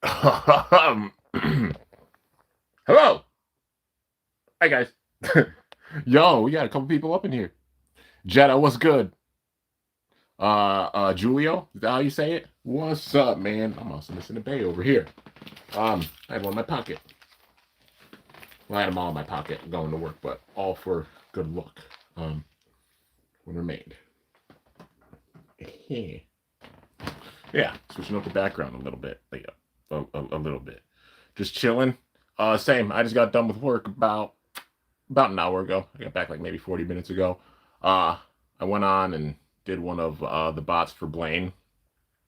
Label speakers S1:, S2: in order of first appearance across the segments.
S1: Hello. Hi guys. Yo, we got a couple people up in here. Jetta, what's good? Julio, is that how you say it? What's up, man? I'm also missing a bay over here. I have one in my pocket. Well, I had them all in my pocket going to work, but all for good luck. When remained. Yeah, switching up the background a little bit. Like, a little bit. Just chilling. Same. I just got done with work about an hour ago. I got back like maybe 40 minutes ago. Uh, I went on and did one of the bots for Blaine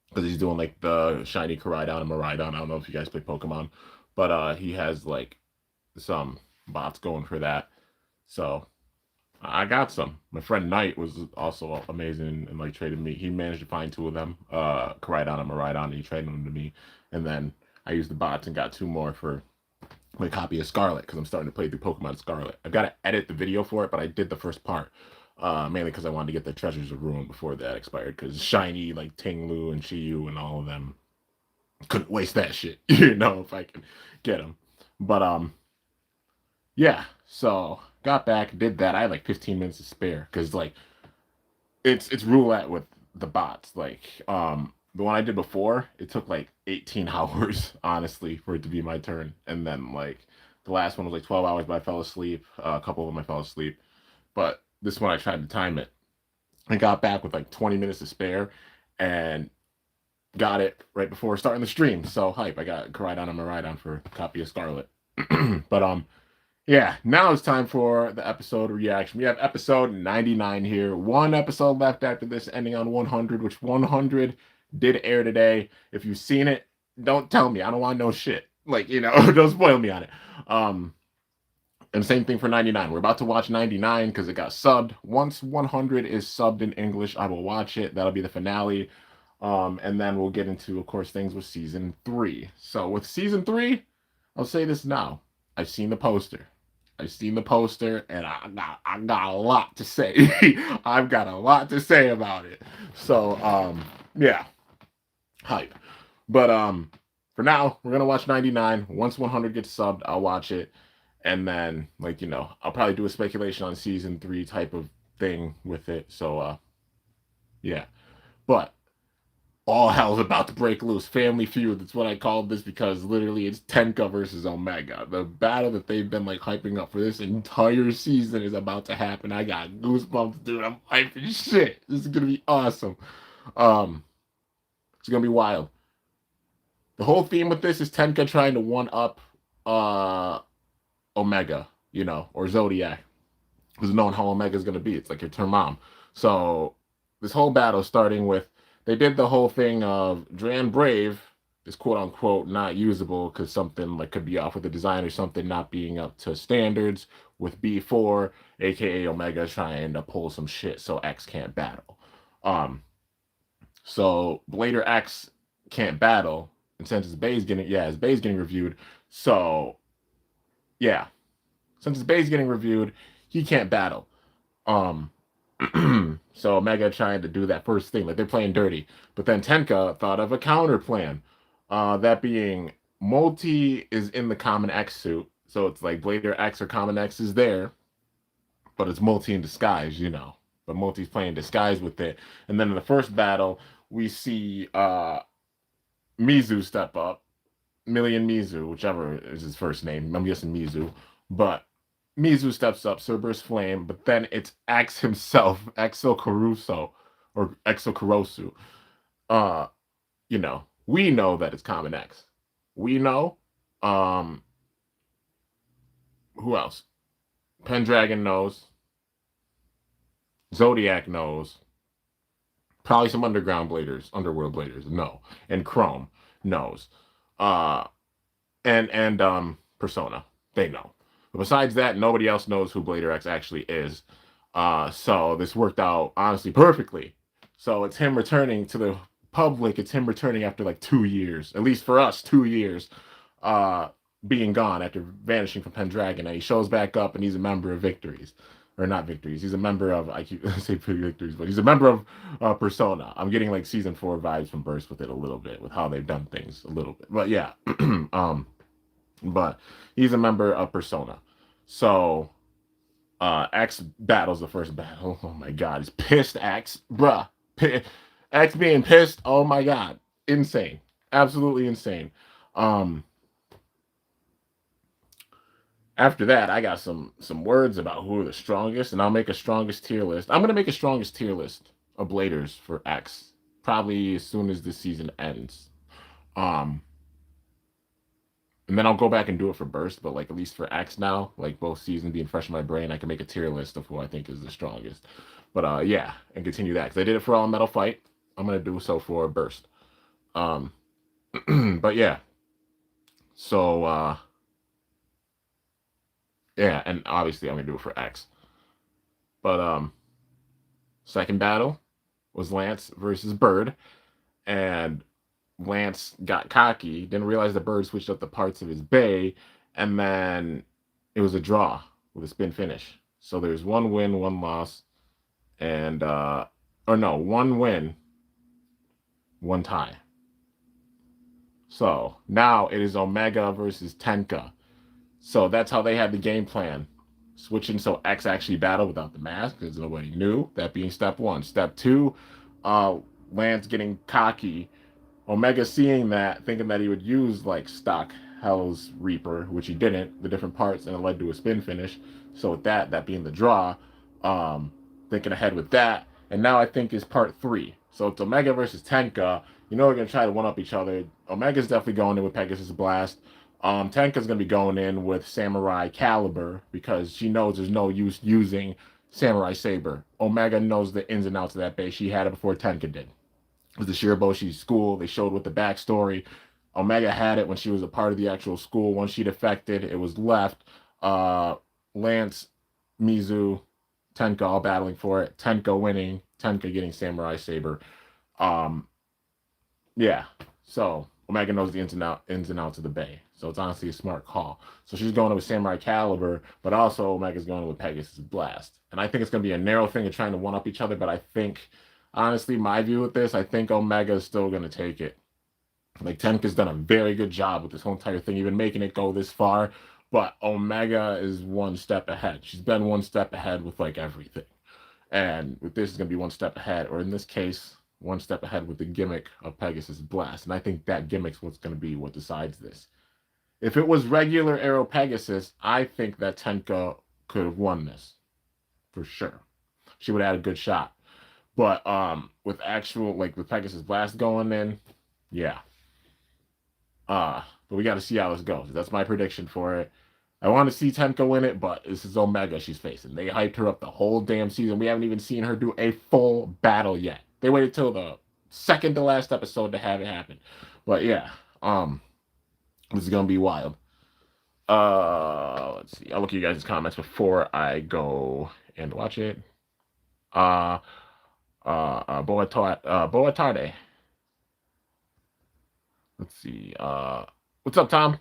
S1: because he's doing like the shiny Koraidon and Miraidon. I don't know if you guys play Pokemon, but he has like some bots going for that. So I got some. My friend Knight was also amazing and like traded me. He managed to find two of them, Koraidon and Miraidon, and he traded them to me. And then I used the bots and got two more for my copy of Scarlet because I'm starting to play through Pokemon Scarlet. I've got to edit the video for it, but I did the first part mainly because I wanted to get the Treasures of Ruin before that expired. Because Shiny, like Tinglu and Chiyu and all of them, couldn't waste that shit, if I could get them. But yeah. So got back, did that. I had like 15 minutes to spare because like it's roulette with the bots. Like the one I did before, it took like 18 hours, honestly, for it to be my turn. And then like the last one was like 12 hours, but I fell asleep. A couple of them I fell asleep. But this one I tried to time it. I got back with like 20 minutes to spare and got it right before starting the stream. So hype. I got Koraidon and Miraidon for a copy of Scarlet. But yeah, now it's time for the episode reaction. We have episode 99 here. One episode left after this, ending on 100, which 100 did air today. If you've seen it, don't tell me. I don't want no shit. Like, don't spoil me on it. And same thing for 99. We're about to watch 99 because it got subbed. Once 100 is subbed in English, I will watch it. That'll be the finale. And then we'll get into, of course, things with season 3. So with season 3, I'll say this now. I've seen the poster. I've seen the poster, and I got a lot to say. I've got a lot to say about it. So, yeah, hype. But for now, we're gonna watch 99. Once 100 gets subbed, I'll watch it, and then I'll probably do a speculation on season 3 type of thing with it. So, yeah. But all hell's about to break loose. Family Feud. That's what I called this because literally it's Tenka versus Omega. The battle that they've been like hyping up for this entire season is about to happen. I got goosebumps, dude. I'm hyping shit. This is gonna be awesome. Um, it's gonna be wild. The whole theme with this is Tenka trying to one up Omega, or Zodiac. Because knowing how Omega's gonna be. It's like your turn mom. So this whole battle starting with they did the whole thing of Dran Brave is quote unquote not usable because something like could be off with the design or something not being up to standards with B4, aka Omega trying to pull some shit so X can't battle. So Blader X can't battle, and since his bay's getting reviewed. So yeah, since his bay's getting reviewed, he can't battle. Um, so Omega trying to do that first thing, like they're playing dirty. But then Tenka thought of a counter plan. That being Multi is in the Common X suit. So it's like Blader X or Common X is there, but it's Multi in disguise. But Multi's playing disguise with it. And then in the first battle, we see Mizu step up. Million Mizu, whichever is his first name. I'm guessing Mizu. But Mizu steps up, Cerberus Flame, but then it's X himself, Exo Caruso, or Exo Kurosu. Uh, we know that it's Common X. We know. Um, who else? Pendragon knows. Zodiac knows. Probably some underworld bladers. No, and Chrome knows. Uh, and Persona, they know. But besides that, nobody else knows who Blader X actually is. So this worked out honestly perfectly. So it's him returning to the public. It's him returning after like 2 years, at least for us, 2 years, being gone after vanishing from Pendragon. And he shows back up and he's a member of Victories. or not victories. He's a member of, I keep saying victories, but he's a member of Persona. I'm getting like season 4 vibes from Burst with it a little bit, with how they've done things a little bit. But yeah, but he's a member of Persona. So X battles the first battle. Oh my god, he's pissed. X, bruh, X being pissed. Oh my god, insane, absolutely insane. Um, After that, I got some words about who are the strongest, and I'll make a strongest tier list. I'm gonna make a strongest tier list of bladers for X, probably as soon as this season ends. Um, and then I'll go back and do it for Burst, but like at least for X now, like both seasons being fresh in my brain, I can make a tier list of who I think is the strongest. But yeah, and continue that because I did it for All Metal Fight. I'm gonna do so for Burst. Um, but yeah, so yeah, and obviously I'm gonna do it for X. But second battle was Lance versus Bird, and Lance got cocky, didn't realize the Bird switched up the parts of his bay, and then it was a draw with a spin finish. So there's one win, one loss, and or no, one win, one tie. So now it is Omega versus Tenka. So that's how they had the game plan. Switching so X actually battled without the mask because nobody knew. That being step one. Step two, Lance getting cocky. Omega seeing that, thinking that he would use like stock Hell's Reaper, which he didn't, the different parts, and it led to a spin finish. So with that being the draw, thinking ahead with that. And now I think is part 3. So it's Omega versus Tenka. You know we're gonna try to one up each other. Omega's definitely going in with Pegasus Blast. Tenka's gonna be going in with Samurai Caliber because she knows there's no use using Samurai Saber. Omega knows the ins and outs of that base. She had it before Tenka did. It was the Shiraboshi school. They showed with the backstory. Omega had it when she was a part of the actual school. Once she defected, it was left. Lance, Mizu, Tenka all battling for it. Tenka winning. Tenka getting Samurai Saber. Yeah. So Omega knows the ins and outs of the Bay. So it's honestly a smart call. So she's going with Samurai Caliber, but also Omega's going with Pegasus Blast. And I think it's going to be a narrow thing of trying to one up each other. But I think, honestly, my view with this, I think Omega is still going to take it. Like Tenka's done a very good job with this whole entire thing, even making it go this far. But Omega is one step ahead. She's been one step ahead with like everything. And with this is going to be one step ahead, or in this case, one step ahead with the gimmick of Pegasus Blast. And I think that gimmick's what's going to be what decides this. If it was regular Arrow Pegasus, I think that Tenka could have won this. For sure. She would have had a good shot. But with actual, like with Pegasus Blast going in, yeah. But we got to see how this goes. That's my prediction for it. I want to see Tenka win it, but this is Omega she's facing. They hyped her up the whole damn season. We haven't even seen her do a full battle yet. They waited till the second to last episode to have it happen. But yeah, this is gonna be wild. Let's see. I'll look at you guys' comments before I go and watch it. Boa tarde. Let's see. What's up, Tom?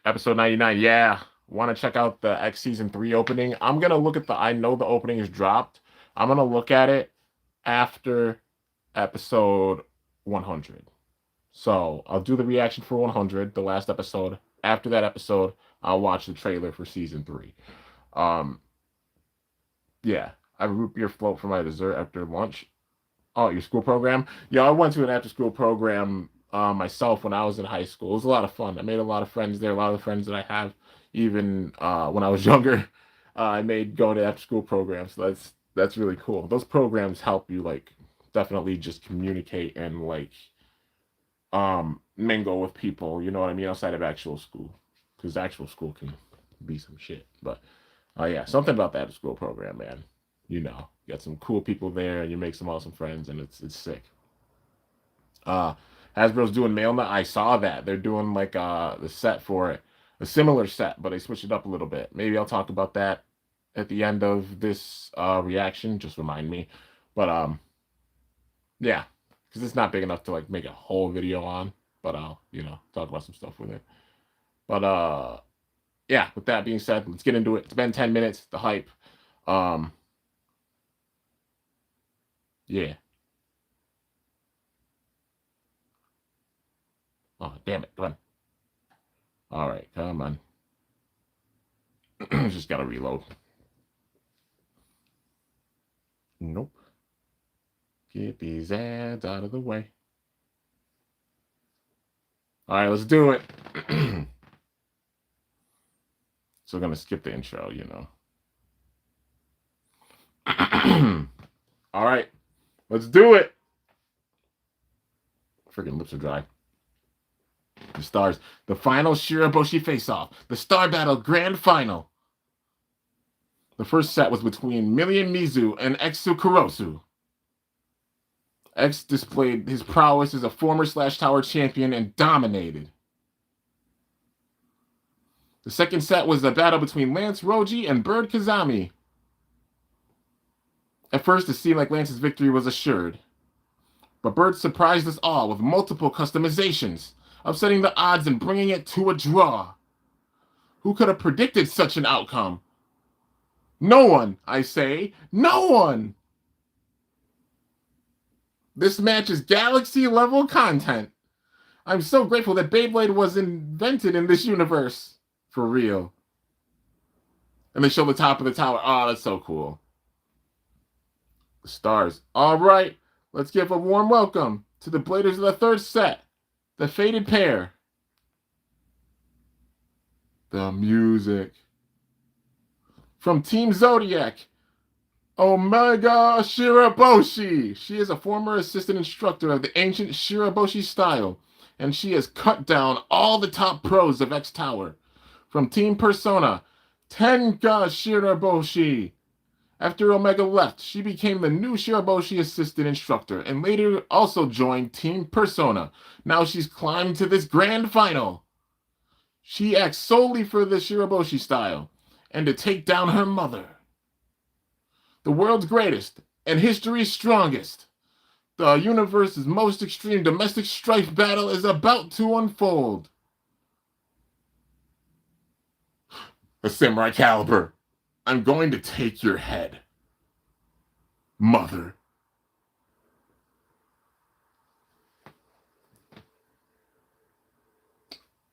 S1: Episode 99. Yeah. Want to check out the X Season 3 opening? I'm going to look at I know the opening is dropped. I'm going to look at it after episode 100. So I'll do the reaction for 100, the last episode. After that episode, I'll watch the trailer for Season 3. Yeah. I have a root beer float for my dessert after lunch. Oh, your school program? Yeah, I went to an after-school program myself when I was in high school. It was a lot of fun. I made a lot of friends there. A lot of the friends that I have, even when I was younger, I made going to after-school programs. So that's really cool. Those programs help you like definitely just communicate and like mingle with people. You know what I mean? Outside of actual school, because actual school can be some shit. But yeah, something about that after-school program, man. You know, you got some cool people there, and you make some awesome friends, and it's sick. Hasbro's doing Mailna. I saw that they're doing like the set for it, a similar set, but they switched it up a little bit. Maybe I'll talk about that at the end of this reaction. Just remind me. But yeah, because it's not big enough to like make a whole video on. But I'll talk about some stuff with it. But yeah, with that being said, let's get into it. It's been 10 minutes. The hype. Yeah. Oh, damn it. Come on. All right, come on. Just gotta reload. Nope. Get these ads out of the way. All right, let's do it. So I'm gonna skip the intro, you know. All right, let's do it. Freaking lips are dry. The stars. The final Shiraboshi face-off. The Star Battle Grand Final. The first set was between Million Mizu and Exu Kurosu. X displayed his prowess as a former Slash Tower champion and dominated. The second set was a battle between Lance Roji and Bird Kazami. At first, it seemed like Lance's victory was assured. But Bird surprised us all with multiple customizations, upsetting the odds and bringing it to a draw. Who could have predicted such an outcome? No one, I say. No one! This match is galaxy-level content. I'm so grateful that Beyblade was invented in this universe. For real. And they show the top of the tower. Oh, that's so cool. The stars. All right, let's give a warm welcome to the Bladers of the third set. The Fated Pair. The music. From Team Zodiac, Omega Shiraboshi. She is a former assistant instructor of the ancient Shiraboshi style, and she has cut down all the top pros of X Tower. From Team Persona, Tenka Shiraboshi. After Omega left, she became the new Shiraboshi assistant instructor and later also joined Team Persona. Now she's climbed to this grand final. She acts solely for the Shiraboshi style and to take down her mother. The world's greatest and history's strongest. The universe's most extreme domestic strife battle is about to unfold. The Samurai Caliber. I'm going to take your head, mother.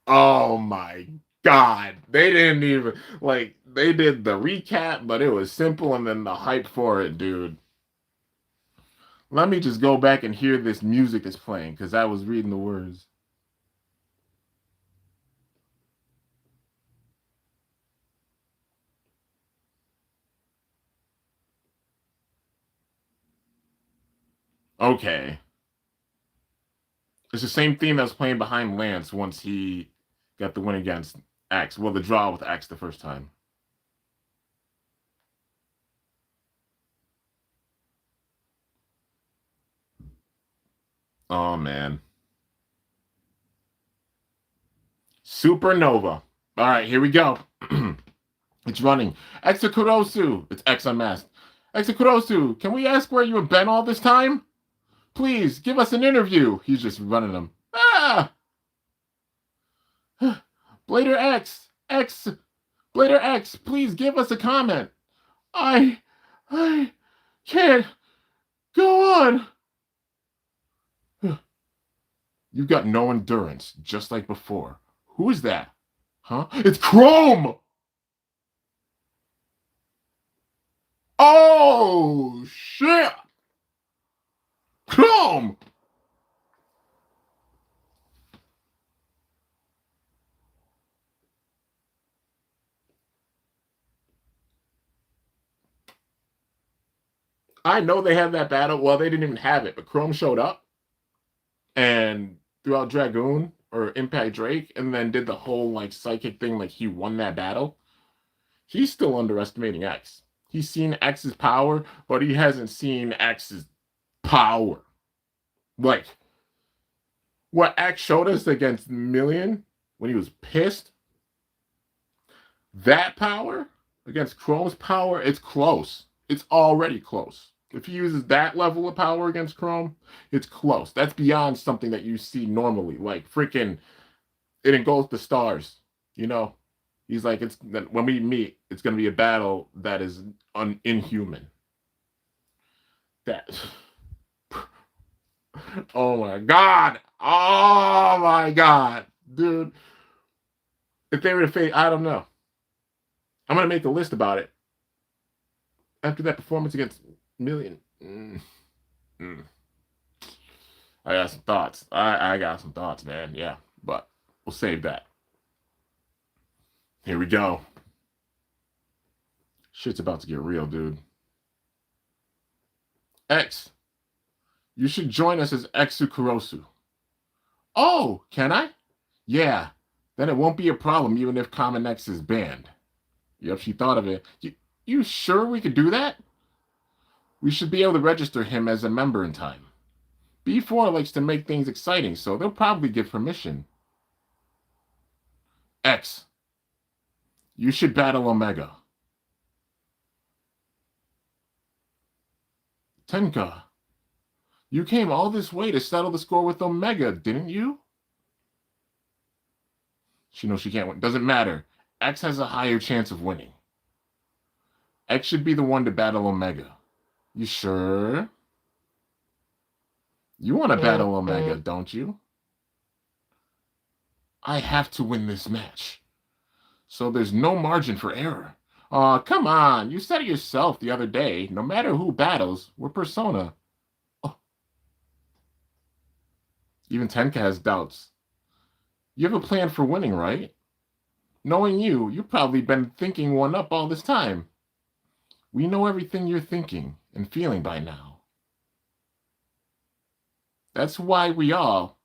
S1: Oh my God. They didn't even, like, they did the recap, but it was simple and then the hype for it, dude. Let me just go back and hear this music that's playing because I was reading the words. Okay. It's the same theme that was playing behind Lance once he got the win against X. Well, the draw with X the first time. Oh, man. Supernova. All right, here we go. It's running. Exekurosu. It's X unmasked. Exekurosu, can we ask where you have been all this time? Please, give us an interview. He's just running them. Ah! Blader X. Blader X, please give us a comment. I can't go on. You've got no endurance, just like before. Who is that? Huh? It's Chrome! Oh, shit! Chrome! I know they have that battle. Well, they didn't even have it, but Chrome showed up and throughout Dragoon or Impact Drake and then did the whole like psychic thing like he won that battle. He's still underestimating X. He's seen X's power, but he hasn't seen X's power. Like, what X showed us against Million when he was pissed, that power against Chrome's power, it's close. It's already close. If he uses that level of power against Chrome, it's close. That's beyond something that you see normally. Like, freaking, it engulfs the stars, you know? He's like, when we meet, it's gonna be a battle that is inhuman. That. Oh my god! Oh my god, dude! If they were to face, I don't know. I'm gonna make a list about it after that performance against Million. I got some thoughts. I got some thoughts, man. Yeah, but we'll save that. Here we go. Shit's about to get real, dude. X, you should join us as Exu Kurosu. Oh, can I? Yeah, then it won't be a problem even if Common X is banned. Yep, she thought of it. You sure we could do that? We should be able to register him as a member in time. B4 likes to make things exciting, so they'll probably give permission. X, you should battle Omega. Tenka, you came all this way to settle the score with Omega, didn't you? She knows she can't win. Doesn't matter. X has a higher chance of winning. X should be the one to battle Omega. You sure? You want to battle Omega, don't you? I have to win this match. So there's no margin for error. Aw, come on. You said it yourself the other day. No matter who battles, we're Persona. Oh. Even Tenka has doubts. You have a plan for winning, right? Knowing you, you've probably been thinking one up all this time. We know everything you're thinking and feeling by now. That's why we all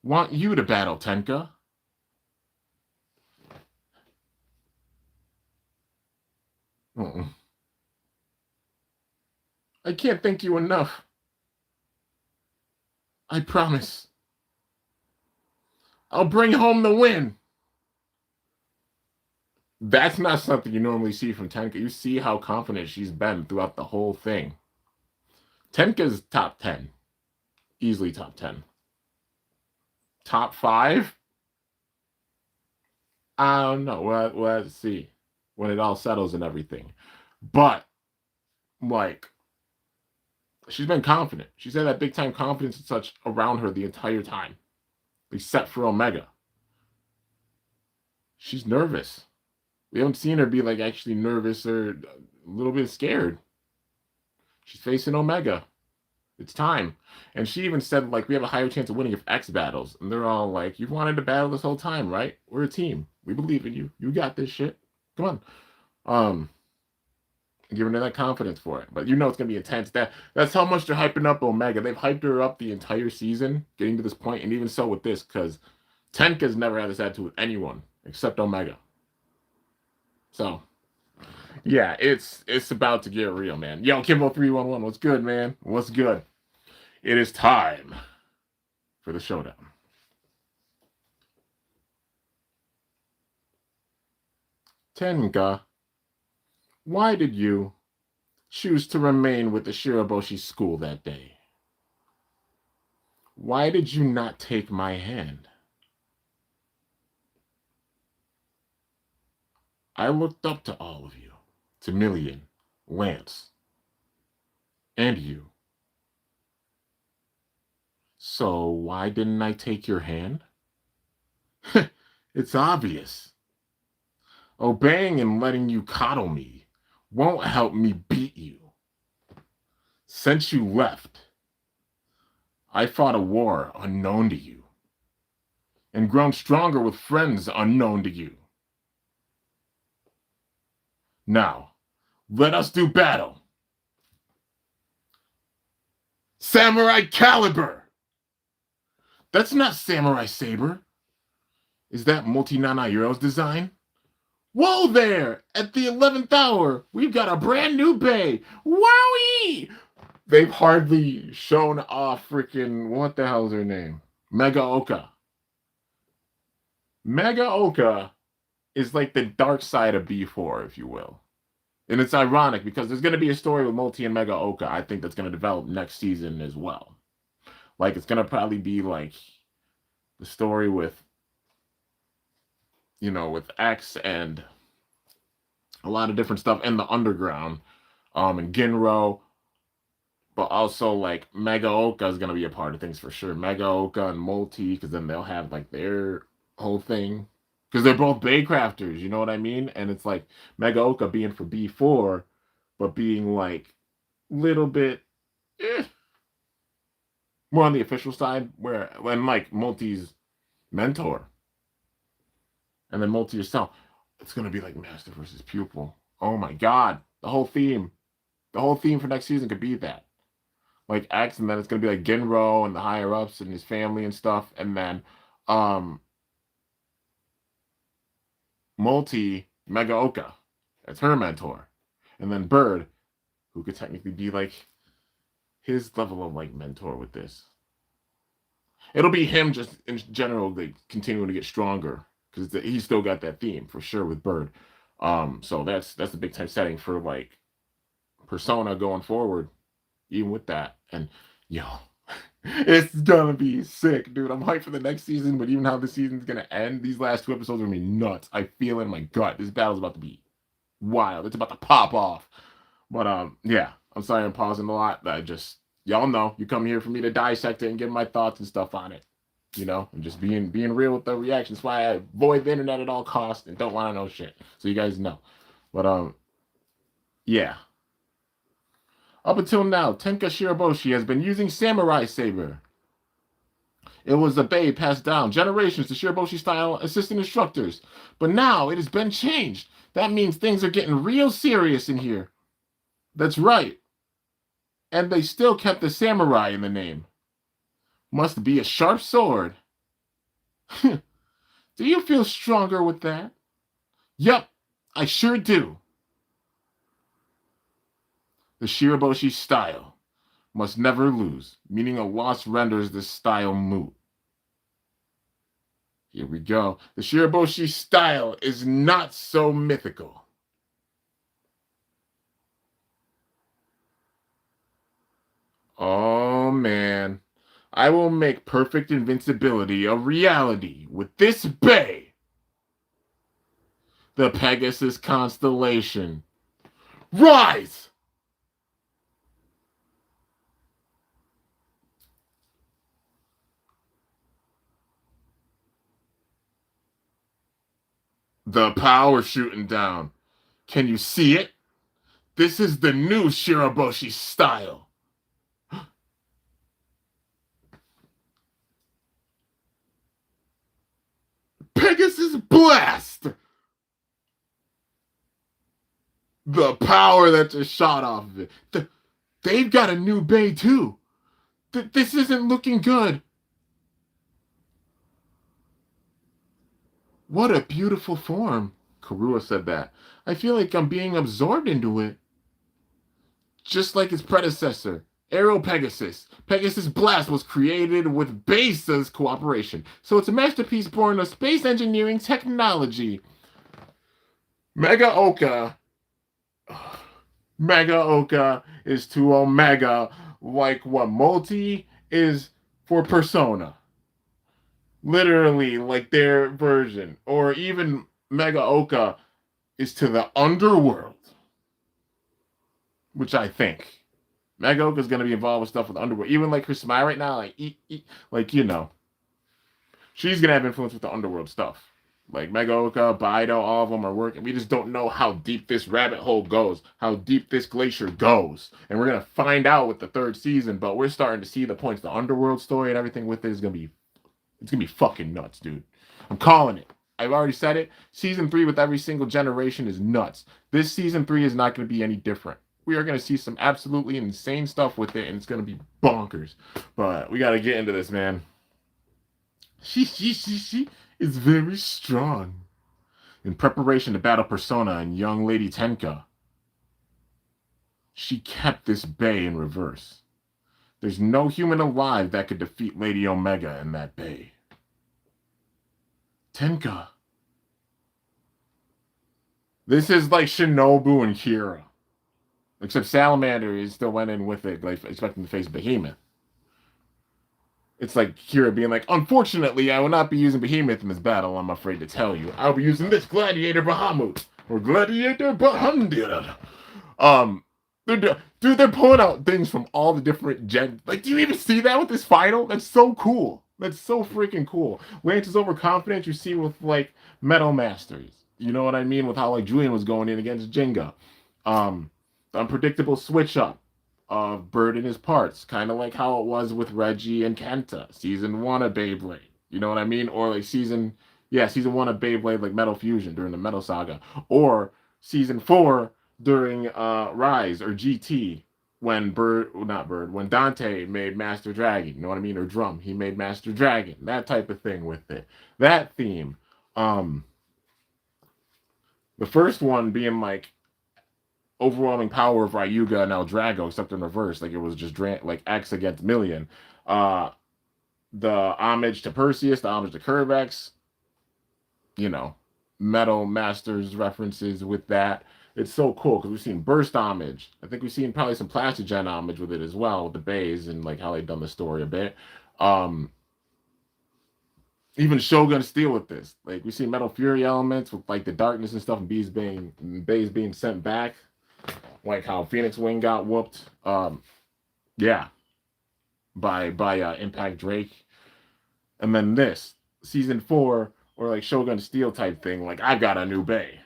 S1: want you to battle, Tenka. I can't thank you enough. I promise. I'll bring home the win. That's not something you normally see from Tenka. You see how confident she's been throughout the whole thing. Tenka's top 10. Easily top 10. Top 5? I don't know. Let's see. When it all settles and everything. But, like, she's been confident. She's had that big-time confidence and such around her the entire time. Except for Omega. She's nervous. We haven't seen her be, like, actually nervous or a little bit scared. She's facing Omega. It's time. And she even said, like, we have a higher chance of winning if X battles. And they're all like, you've wanted to battle this whole time, right? We're a team. We believe in you. You got this shit. Come on. Giving her that confidence for it. But you know it's going to be intense. That's how much they're hyping up Omega. They've hyped her up the entire season, getting to this point, and even so with this, because Tenka's never had this attitude with anyone except Omega. So, yeah, it's about to get real, man. Yo, Kimbo311, what's good, man? What's good? It is time for the showdown. Tenka, why did you choose to remain with the Shiraboshi school that day? Why did you not take my hand? I looked up to all of you, to Million, Lance, and you. So why didn't I take your hand? It's obvious. Obeying and letting you coddle me won't help me beat you. Since you left, I fought a war unknown to you and grown stronger with friends unknown to you. Now, let us do battle. Samurai Caliber! That's not Samurai Saber. Is that Multi-Nana-Euro's design? Whoa there! At the 11th hour, we've got a brand new bay. Wowie! They've hardly shown off freaking, what the hell is her name? Mega Oka. Mega Oka is like the dark side of B4, if you will. And it's ironic because there's going to be a story with Multi and Mega Oka, I think, that's going to develop next season as well. Like, it's going to probably be like the story with, with X and a lot of different stuff in the underground, and Ginro, but also like Mega Oka is gonna be a part of things for sure. Mega Oka and Multi, because then they'll have like their whole thing, because they're both Baycrafters, you know what I mean? And it's like Mega Oka being for B4, but being like little bit more on the official side, where when like Multi's mentor, and then Multi yourself, it's gonna be like master versus pupil. Oh my god, the whole theme for next season could be that, like X, and then it's gonna be like Genro and the higher ups and his family and stuff, and then Multi Mega Oka, that's her mentor, and then Bird, who could technically be like his level of like mentor with this. It'll be him just in general, like continuing to get stronger, because he's still got that theme for sure with Bird. So that's the big time setting for like Persona going forward, even with that. And yo, it's gonna be sick, dude. I'm hyped for the next season, but even how the season's gonna end, these last 2 episodes are gonna be nuts. I feel in my gut this battle's about to be wild. It's about to pop off. But yeah, I'm sorry I'm pausing a lot. I just, y'all know you come here for me to dissect it and give my thoughts and stuff on it. And just being real with the reactions. That's why I avoid the internet at all costs and don't want to know shit. So you guys know. But yeah. Up until now, Tenka Shiraboshi has been using Samurai Saber. It was a Bei passed down generations to Shiraboshi style assistant instructors. But now it has been changed. That means things are getting real serious in here. That's right. And they still kept the samurai in the name. Must be a sharp sword. Do you feel stronger with that? Yup, I sure do. The Shiraboshi style must never lose, meaning a loss renders this style moot. Here we go. The Shiraboshi style is not so mythical. Oh man. I will make perfect invincibility a reality with this Bei. The Pegasus constellation. Rise! The power shooting down. Can you see it? This is the new Shiraboshi style. Pegasus Blast! The power that just shot off of it. They've got a new Bei too. This isn't looking good. What a beautiful form. Karua said that. I feel like I'm being absorbed into it. Just like its predecessor, Aero Pegasus. Pegasus Blast was created with Beisa's cooperation, so it's a masterpiece born of space engineering technology. Mega Oka is to Omega like what Multi is for Persona. Literally, like their version. Or even Mega Oka is to the underworld. Which I think. Mega Oka is going to be involved with stuff with the underworld. Even like her smile right now, like, she's going to have influence with the underworld stuff. Like Mega Oka, Baido, all of them are working. We just don't know how deep this rabbit hole goes, how deep this glacier goes. And we're going to find out with the 3rd season, but we're starting to see the points. The underworld story and everything with it is going to be, it's going to be fucking nuts, dude. I'm calling it. I've already said it. Season 3 with every single generation is nuts. This season 3 is not going to be any different. We are going to see some absolutely insane stuff with it, and it's going to be bonkers. But we got to get into this, man. She is very strong. In preparation to battle Persona and young Lady Tenka, she kept this Bei in reverse. There's no human alive that could defeat Lady Omega in that Bei. Tenka. This is like Shinobu and Kira. Except Salamander is still went in with it, like expecting to face Behemoth. It's like Kira being like, unfortunately, I will not be using Behemoth in this battle, I'm afraid to tell you. I'll be using this Gladiator Bahamut. Or Gladiator Bahamut. Um, dude, they're pulling out things from all the different gen. Like, do you even see that with this final? That's so cool. That's so freaking cool. Lance's overconfidence you see with like Metal Masters. You know what I mean? With how like Julian was going in against Jenga. The unpredictable switch up of Bird and his parts, kind of like how it was with Reggie and Kenta, season 1 of Beyblade. You know what I mean? Or like season 1 of Beyblade, like Metal Fusion during the Metal Saga, or season 4 during Rise or GT when when Dante made Master Dragon. You know what I mean? Or Drum, he made Master Dragon. That type of thing with it. That theme. The first one being like overwhelming power of Ryuga and El Drago, except in reverse. Like it was just like X against Million. The homage to Perseus, the homage to Curvex, you know, Metal Masters references with that. It's so cool because we've seen Burst homage. I think we've seen probably some Plastigen homage with it as well, with the Bays and like how they've done the story a bit. Even Shogun Steel with this. Like we see Metal Fury elements with like the darkness and stuff and Bays being sent back. Like how Phoenix Wing got whooped. Yeah. By Impact Drake. And then this, season 4, or like Shogun Steel type thing, like I've got a new Bay.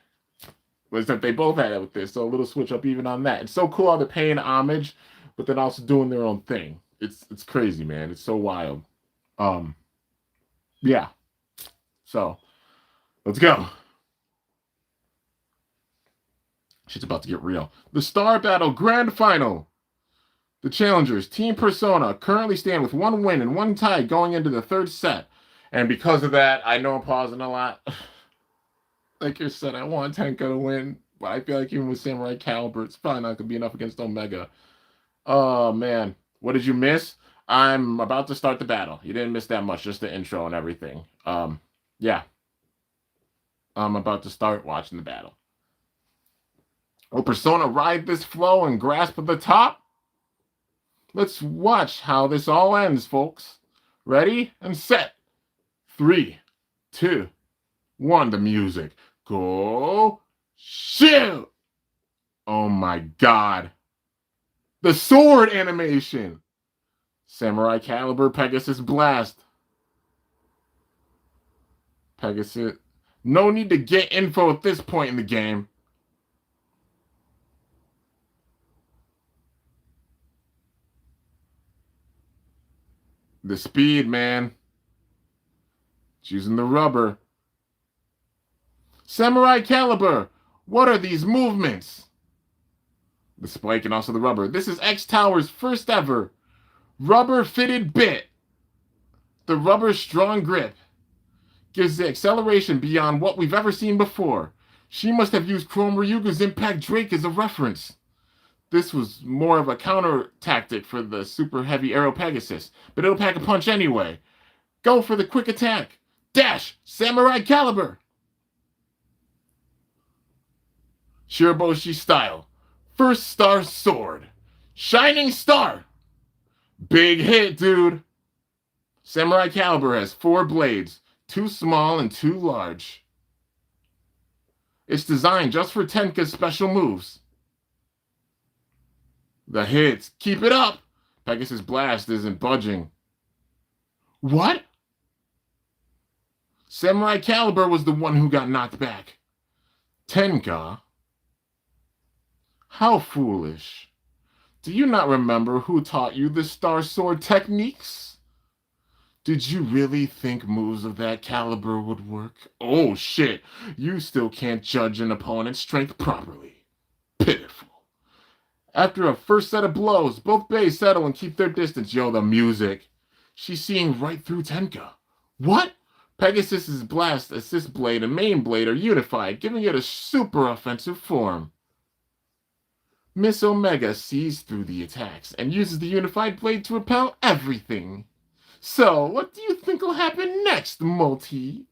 S1: Except they both had it with this, so a little switch up even on that. It's so cool how they're paying homage, but then also doing their own thing. It's crazy, man. It's so wild. Yeah. So let's go. Shit's about to get real. The Star Battle Grand Final. The challengers, Team Persona, currently stand with 1 win and 1 tie going into the 3rd set. And because of that, I know I'm pausing a lot. Like you said, I want Tenka to win, but I feel like even with Samurai Caliber, it's probably not going to be enough against Omega. Oh, man. What did you miss? I'm about to start the battle. You didn't miss that much, just the intro and everything. Yeah. I'm about to start watching the battle. Will Persona ride this flow and grasp at the top? Let's watch how this all ends, folks. Ready and set. 3, 2, 1. The music. Go. Shoot! Oh my god. The sword animation. Samurai Caliber, Pegasus Blast. Pegasus. No need to get info at this point in the game. The speed, man. It's using the rubber. Samurai Caliber. What are these movements? The spike and also the rubber. This is X Tower's first ever rubber-fitted bit. The rubber's strong grip gives the acceleration beyond what we've ever seen before. She must have used Chrome Ryuga's Impact Drake as a reference. This was more of a counter tactic for the super heavy Aero Pegasus, but it'll pack a punch anyway. Go for the quick attack. Dash! Samurai Caliber! Shiraboshi style. First star sword. Shining star! Big hit, dude. Samurai Caliber has 4 blades, 2 small and 2 large. It's designed just for Tenka's special moves. The hits. Keep it up. Pegasus Blast isn't budging. What? Samurai Caliber was the one who got knocked back. Tenka? How foolish. Do you not remember who taught you the Star Sword techniques? Did you really think moves of that caliber would work? Oh shit, you still can't judge an opponent's strength properly. Pitiful. After a first set of blows, both bays settle and keep their distance. Yo, the music. She's seeing right through Tenka. What? Pegasus's blast, assist blade, and main blade are unified, giving it a super offensive form. Miss Omega sees through the attacks and uses the unified blade to repel everything. So, what do you think will happen next, Multi?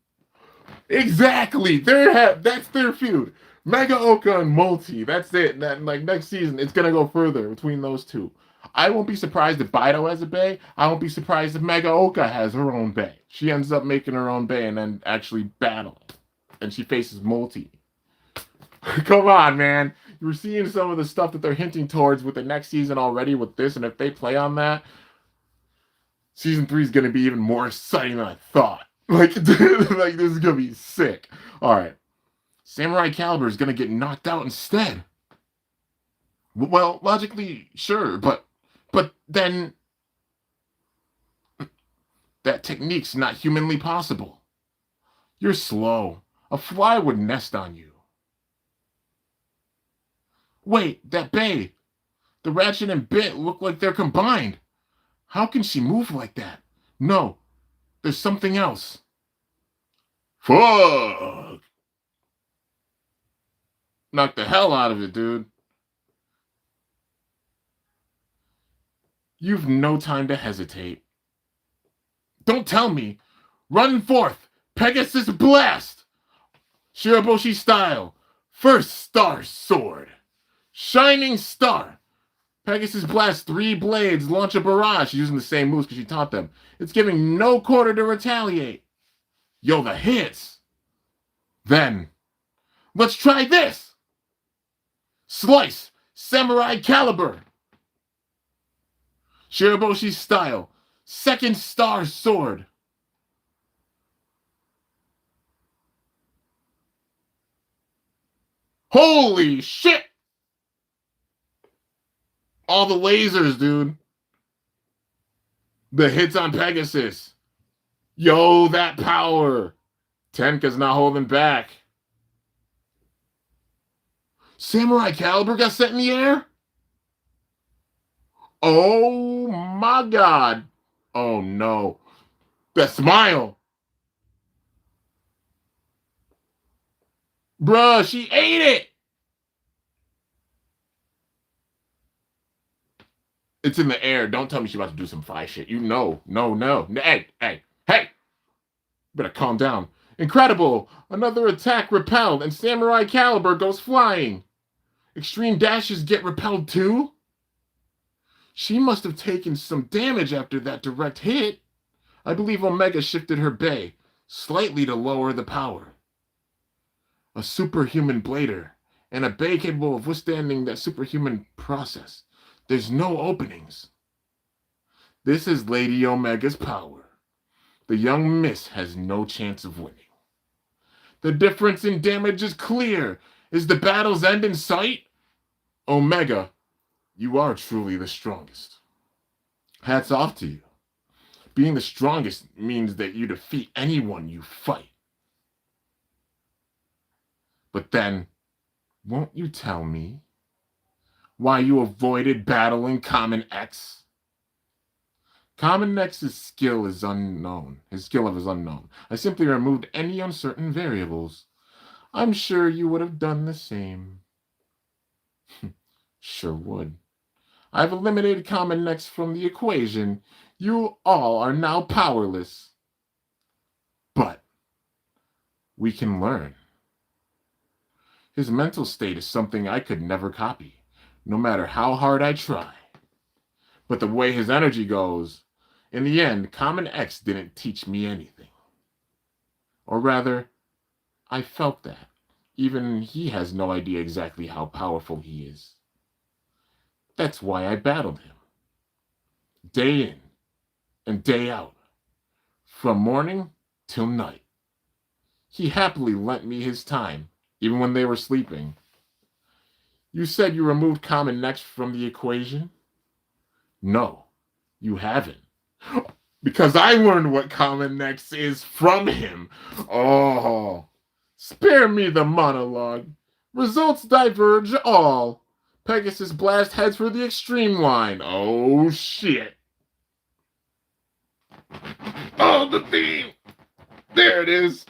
S1: Exactly! That's their feud. Mega Oka and Multi. That's it. Like next season, it's gonna go further between those two. I won't be surprised if Bido has a bay. I won't be surprised if Mega Oka has her own bay. She ends up making her own bay and then actually battling. And she faces Multi. Come on, man. You're seeing some of the stuff that they're hinting towards with the next season already with this, and if they play on that, season 3 is going to be even more exciting than I thought. Like this is going to be sick. All right. Samurai Caliber is going to get knocked out instead. Well, logically, sure, but then that technique's not humanly possible. You're slow. A fly would nest on you. Wait, that bay. The Ratchet and Bit look like they're combined. How can she move like that? No, there's something else. Fuck! Knock the hell out of it, dude. You've no time to hesitate. Don't tell me. Run forth. Pegasus Blast. Shiraboshi style. First Star Sword. Shining Star. Pegasus Blast 3 blades. Launch a barrage. She's using the same moves because she taught them. It's giving no quarter to retaliate. Yo, the hits. Then, let's try this. Slice. Samurai Caliber. Shiraboshi style. Second Star Sword. Holy shit! All the lasers, dude. The hits on Pegasus. Yo, that power. Tenka's not holding back. Samurai Caliber got set in the air? Oh my god. Oh no. The smile. Bruh, she ate it. It's in the air. Don't tell me she's about to do some fly shit. You know. No. Hey. Better calm down. Incredible. Another attack repelled and Samurai Caliber goes flying. Extreme dashes get repelled too? She must have taken some damage after that direct hit. I believe Omega shifted her bay slightly to lower the power. A superhuman blader and a bay capable of withstanding that superhuman process. There's no openings. This is Lady Omega's power. The young miss has no chance of winning. The difference in damage is clear. Is the battle's end in sight? Omega, you are truly the strongest. Hats off to you. Being the strongest means that you defeat anyone you fight. But then, won't you tell me why you avoided battling Common X? Common X's skill is unknown. His skill level is unknown. I simply removed any uncertain variables. I'm sure you would have done the same. Sure would. I've eliminated Common X from the equation. You all are now powerless. But we can learn. His mental state is something I could never copy, no matter how hard I try. But the way his energy goes, in the end, Common X didn't teach me anything. Or rather, I felt that. Even he has no idea exactly how powerful he is. That's why I battled him. Day in and day out. From morning till night. He happily lent me his time, even when they were sleeping. You said you removed Common X from the equation? No, you haven't. Because I learned what Common X is from him. Oh, spare me the monologue. Results diverge all. Pegasus Blast heads for the extreme line. Oh, shit. Oh, the theme. There it is.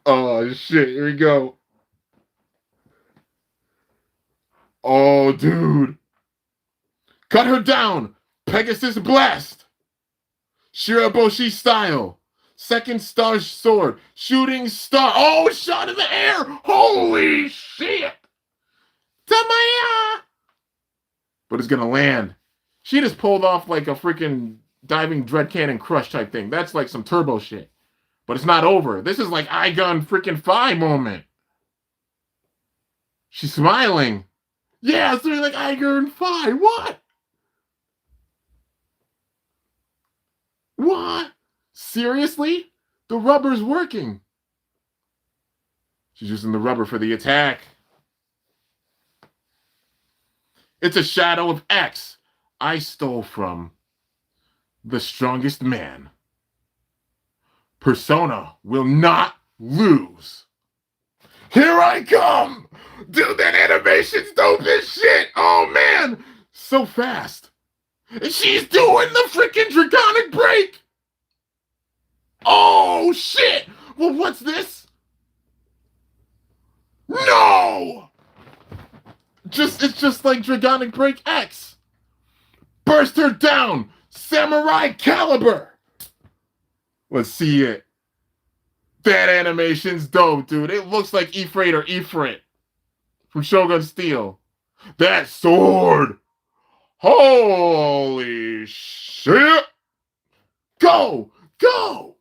S1: Oh, shit. Here we go. Oh, dude. Cut her down. Pegasus Blast. Shiraboshi style. Second Star Sword. Shooting Star. Oh, shot in the air. Holy shit. Tamaya. but it's gonna land. She just pulled off like a freaking diving dread cannon crush type thing. That's like some turbo shit. But it's not over. This is like iGun freaking Phi moment. She's smiling. Yeah, it's like iGun Phi. What? What? Seriously? The rubber's working. She's using the rubber for the attack. It's a shadow of X I stole from the strongest man. Persona will not lose. Here I come! Dude, that animation's dope as shit! Oh man! So fast. And she's doing the freaking draconic break! Oh shit! Well, what's this? No! It's just like Dragonic Break X. Burst her down! Samurai Caliber! Let's see it. That animation's dope, dude. It looks like Ifrit or Ifrit from Shogun Steel. That sword! Holy shit! Go! Go!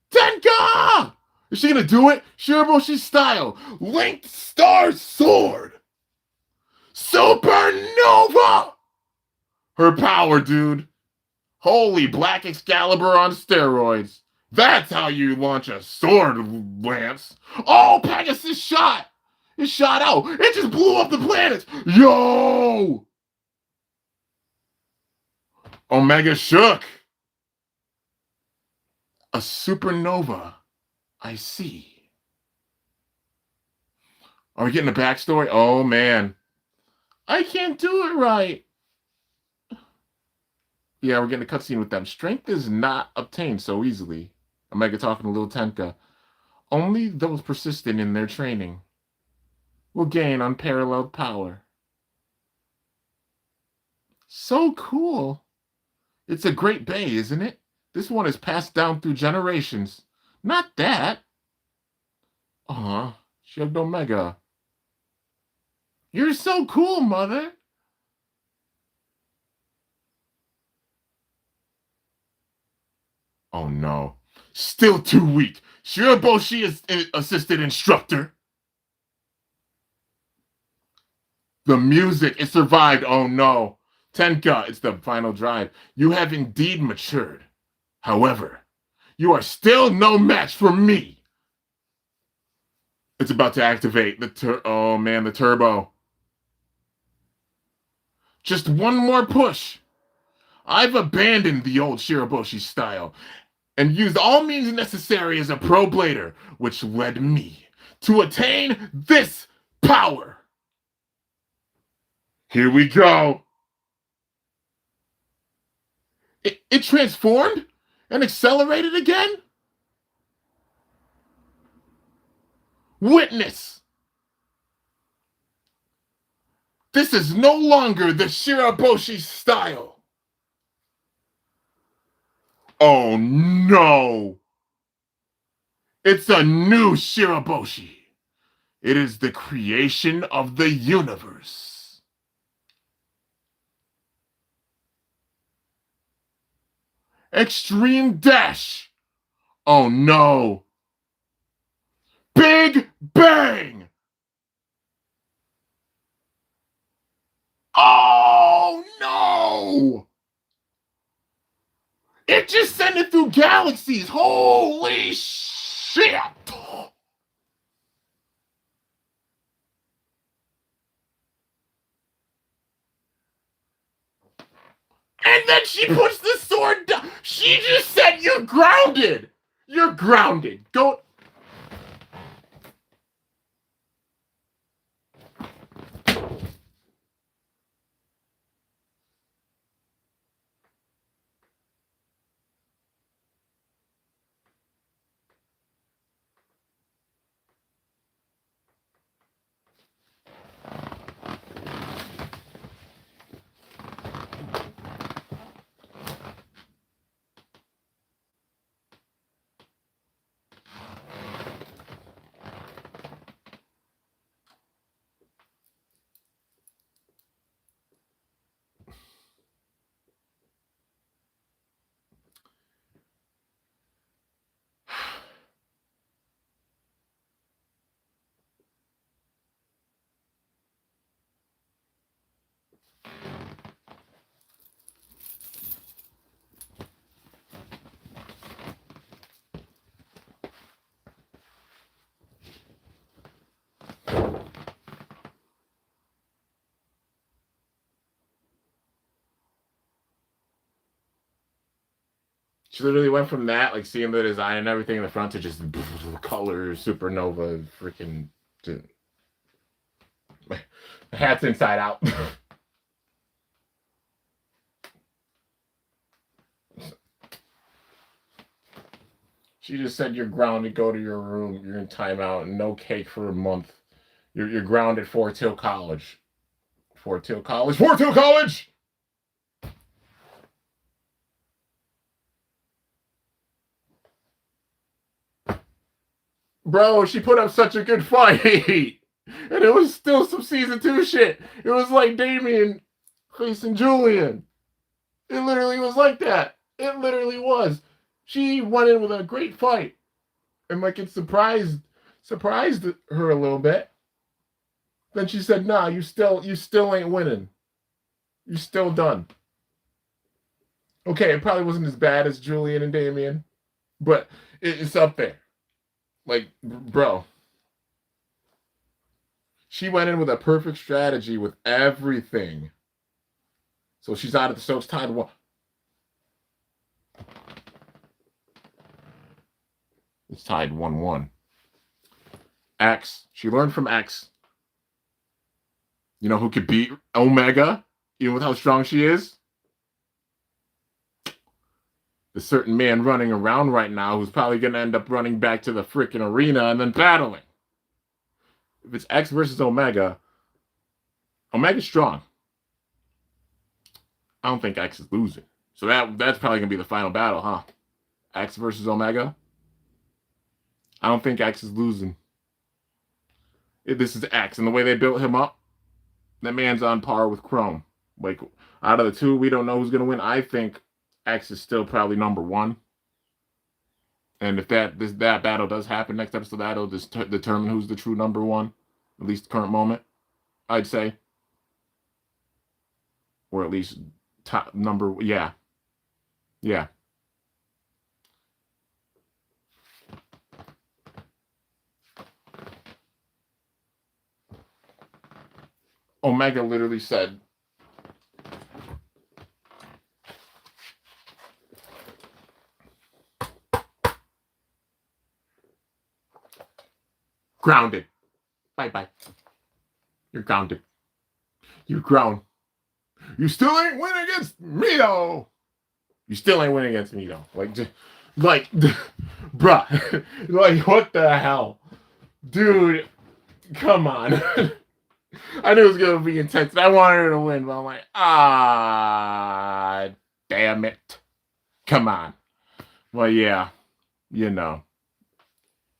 S1: Tenka! Is she gonna do it? Shiraboshi style. Linked Star Sword! Supernova! Her power, dude. Holy Black Excalibur on steroids. That's how you launch a sword, Lance. Oh, Pegasus shot! It shot out. It just blew up the planet. Yo! Omega shook. A supernova. I see. Are we getting a backstory? Oh, man. I can't do it right. Yeah, we're getting a cutscene with them. Strength is not obtained so easily. Omega talking to Lil Tenka. Only those persistent in their training will gain unparalleled power. So cool. It's a great bay, isn't it? This one is passed down through generations. Not that. She had Omega. You're so cool, mother. Oh no. Still too weak. Shiraboshi is assistant instructor. The music, it survived. Oh no. Tenka, it's the final drive. You have indeed matured. However, you are still no match for me. It's about to activate the turbo. Just one more push. I've abandoned the old Shiraboshi style and used all means necessary as a pro blader, which led me to attain this power. Here we go. It transformed and accelerated again? Witness. This is no longer the Shiraboshi style. Oh no. It's a new Shiraboshi. It is the creation of the universe. Extreme dash. Oh no. Big bang. Oh no. It just sent it through galaxies. Holy shit. And then she puts the sword down. She just said, you're grounded. You're grounded. Go. She literally went from that, like seeing the design and everything in the front, to just color supernova freaking. The hat's inside out. She just said you're grounded. Go to your room. You're in timeout. No cake for a month. You're grounded till college. Till college. Till college. Bro, she put up such a good fight. And it was still some season 2 shit. It was like Damien facing Julian. It literally was like that. It literally was. She went in with a great fight. And like it surprised her a little bit. Then she said, nah, you still ain't winning. You're still done. Okay, it probably wasn't as bad as Julian and Damien, but it's up there. Like, bro. She went in with a perfect strategy with everything. So she's out of the soaps tied 1. It's tied 1-1. X. She learned from X. You know who could beat Omega, even with how strong she is? The certain man running around right now who's probably going to end up running back to the freaking arena and then battling. If it's X versus Omega, Omega's strong. I don't think X is losing. So that's probably going to be the final battle, huh? X versus Omega? I don't think X is losing. This is X, and the way they built him up, that man's on par with Chrome. Like, out of the two, we don't know who's going to win. I think X is still probably number 1. And if that battle does happen next episode, that'll just determine who's the true number 1, at least the current moment, I'd say. Or at least top number, yeah. Yeah. Omega literally said, grounded. Bye-bye. You're grounded. You're ground. You still ain't winning against me, though. You still ain't winning against me, though. Like, bruh. Like, what the hell? Dude, come on. I knew it was going to be intense. I wanted her to win, but I'm like, damn it. Come on. Well, yeah. You know.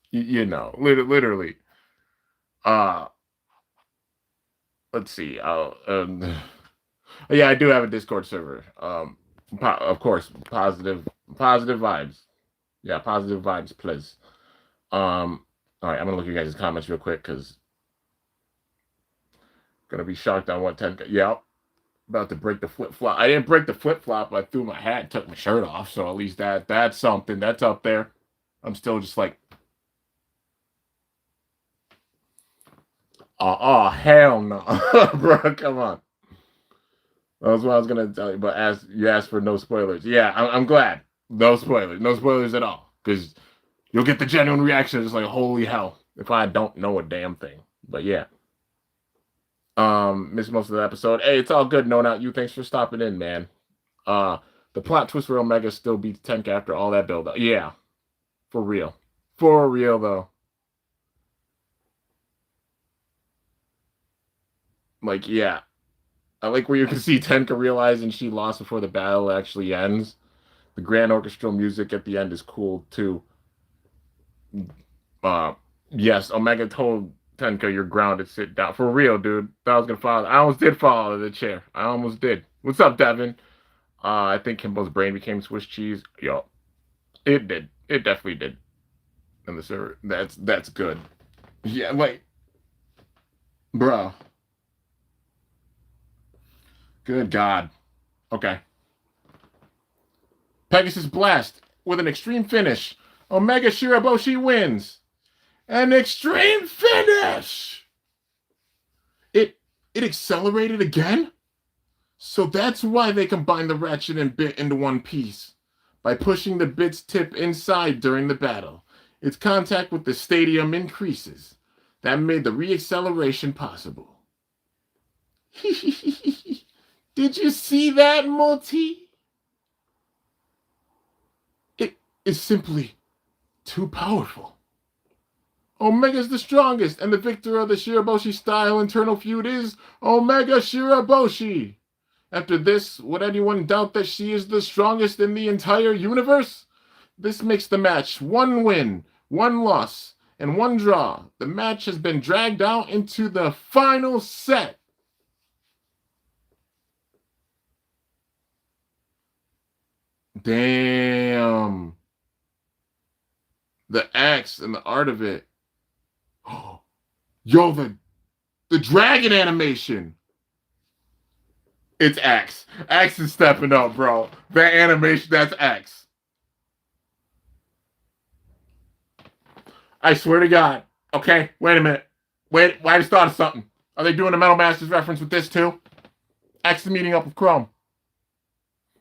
S1: You know. Literally. Let's see. Yeah, I do have a Discord server. Of course, positive vibes. Yeah, positive vibes, please. All right, I'm gonna look at you guys' comments real quick because gonna be shocked on what 10. Yeah, about to break the flip flop. I didn't break the flip flop. I threw my hat and took my shirt off. So at least that's something. That's up there. I'm still just like, oh hell no, bro, come on. That's what I was gonna tell you. But as you asked for no spoilers, yeah, I'm glad. No spoilers at all, because you'll get the genuine reaction, just like holy hell, if I don't know a damn thing. But yeah. Missed most of the episode. Hey, it's all good. No, not you. Thanks for stopping in, man. The plot twist for Omega still beats Tenka after all that build up. Yeah, for real. For real though. Like, yeah. I like where you can see Tenka realizing she lost before the battle actually ends. The grand orchestral music at the end is cool too. Yes, Omega told Tenka, you're grounded, sit down. For real, dude. I was gonna fall. I almost did fall out of the chair. I almost did. What's up, Devin? I think Kimbo's brain became Swiss cheese. Yo, it did. It definitely did. And the server. That's good. Yeah, like, bro. Good God. Okay. Pegasus Blast with an extreme finish. Omega Shiraboshi wins. An extreme finish. It accelerated again? So that's why they combined the Ratchet and Bit into one piece. by pushing the bit's tip inside during the battle. Its contact with the stadium increases. That made the reacceleration possible. Did you see that, Multi? It is simply too powerful. Omega's the strongest, and the victor of the Shiraboshi-style internal feud is Omega Shiraboshi. After this, would anyone doubt that she is the strongest in the entire universe? This makes the match 1 win, 1 loss, and 1 draw. The match has been dragged out into the final set. Damn. The X and the art of it. Yo, the dragon animation. It's X. X is stepping up, bro. That animation, that's X. I swear to God. Okay, wait a minute. Wait, I just thought of something. Are they doing a Metal Masters reference with this too? X is meeting up with Chrome.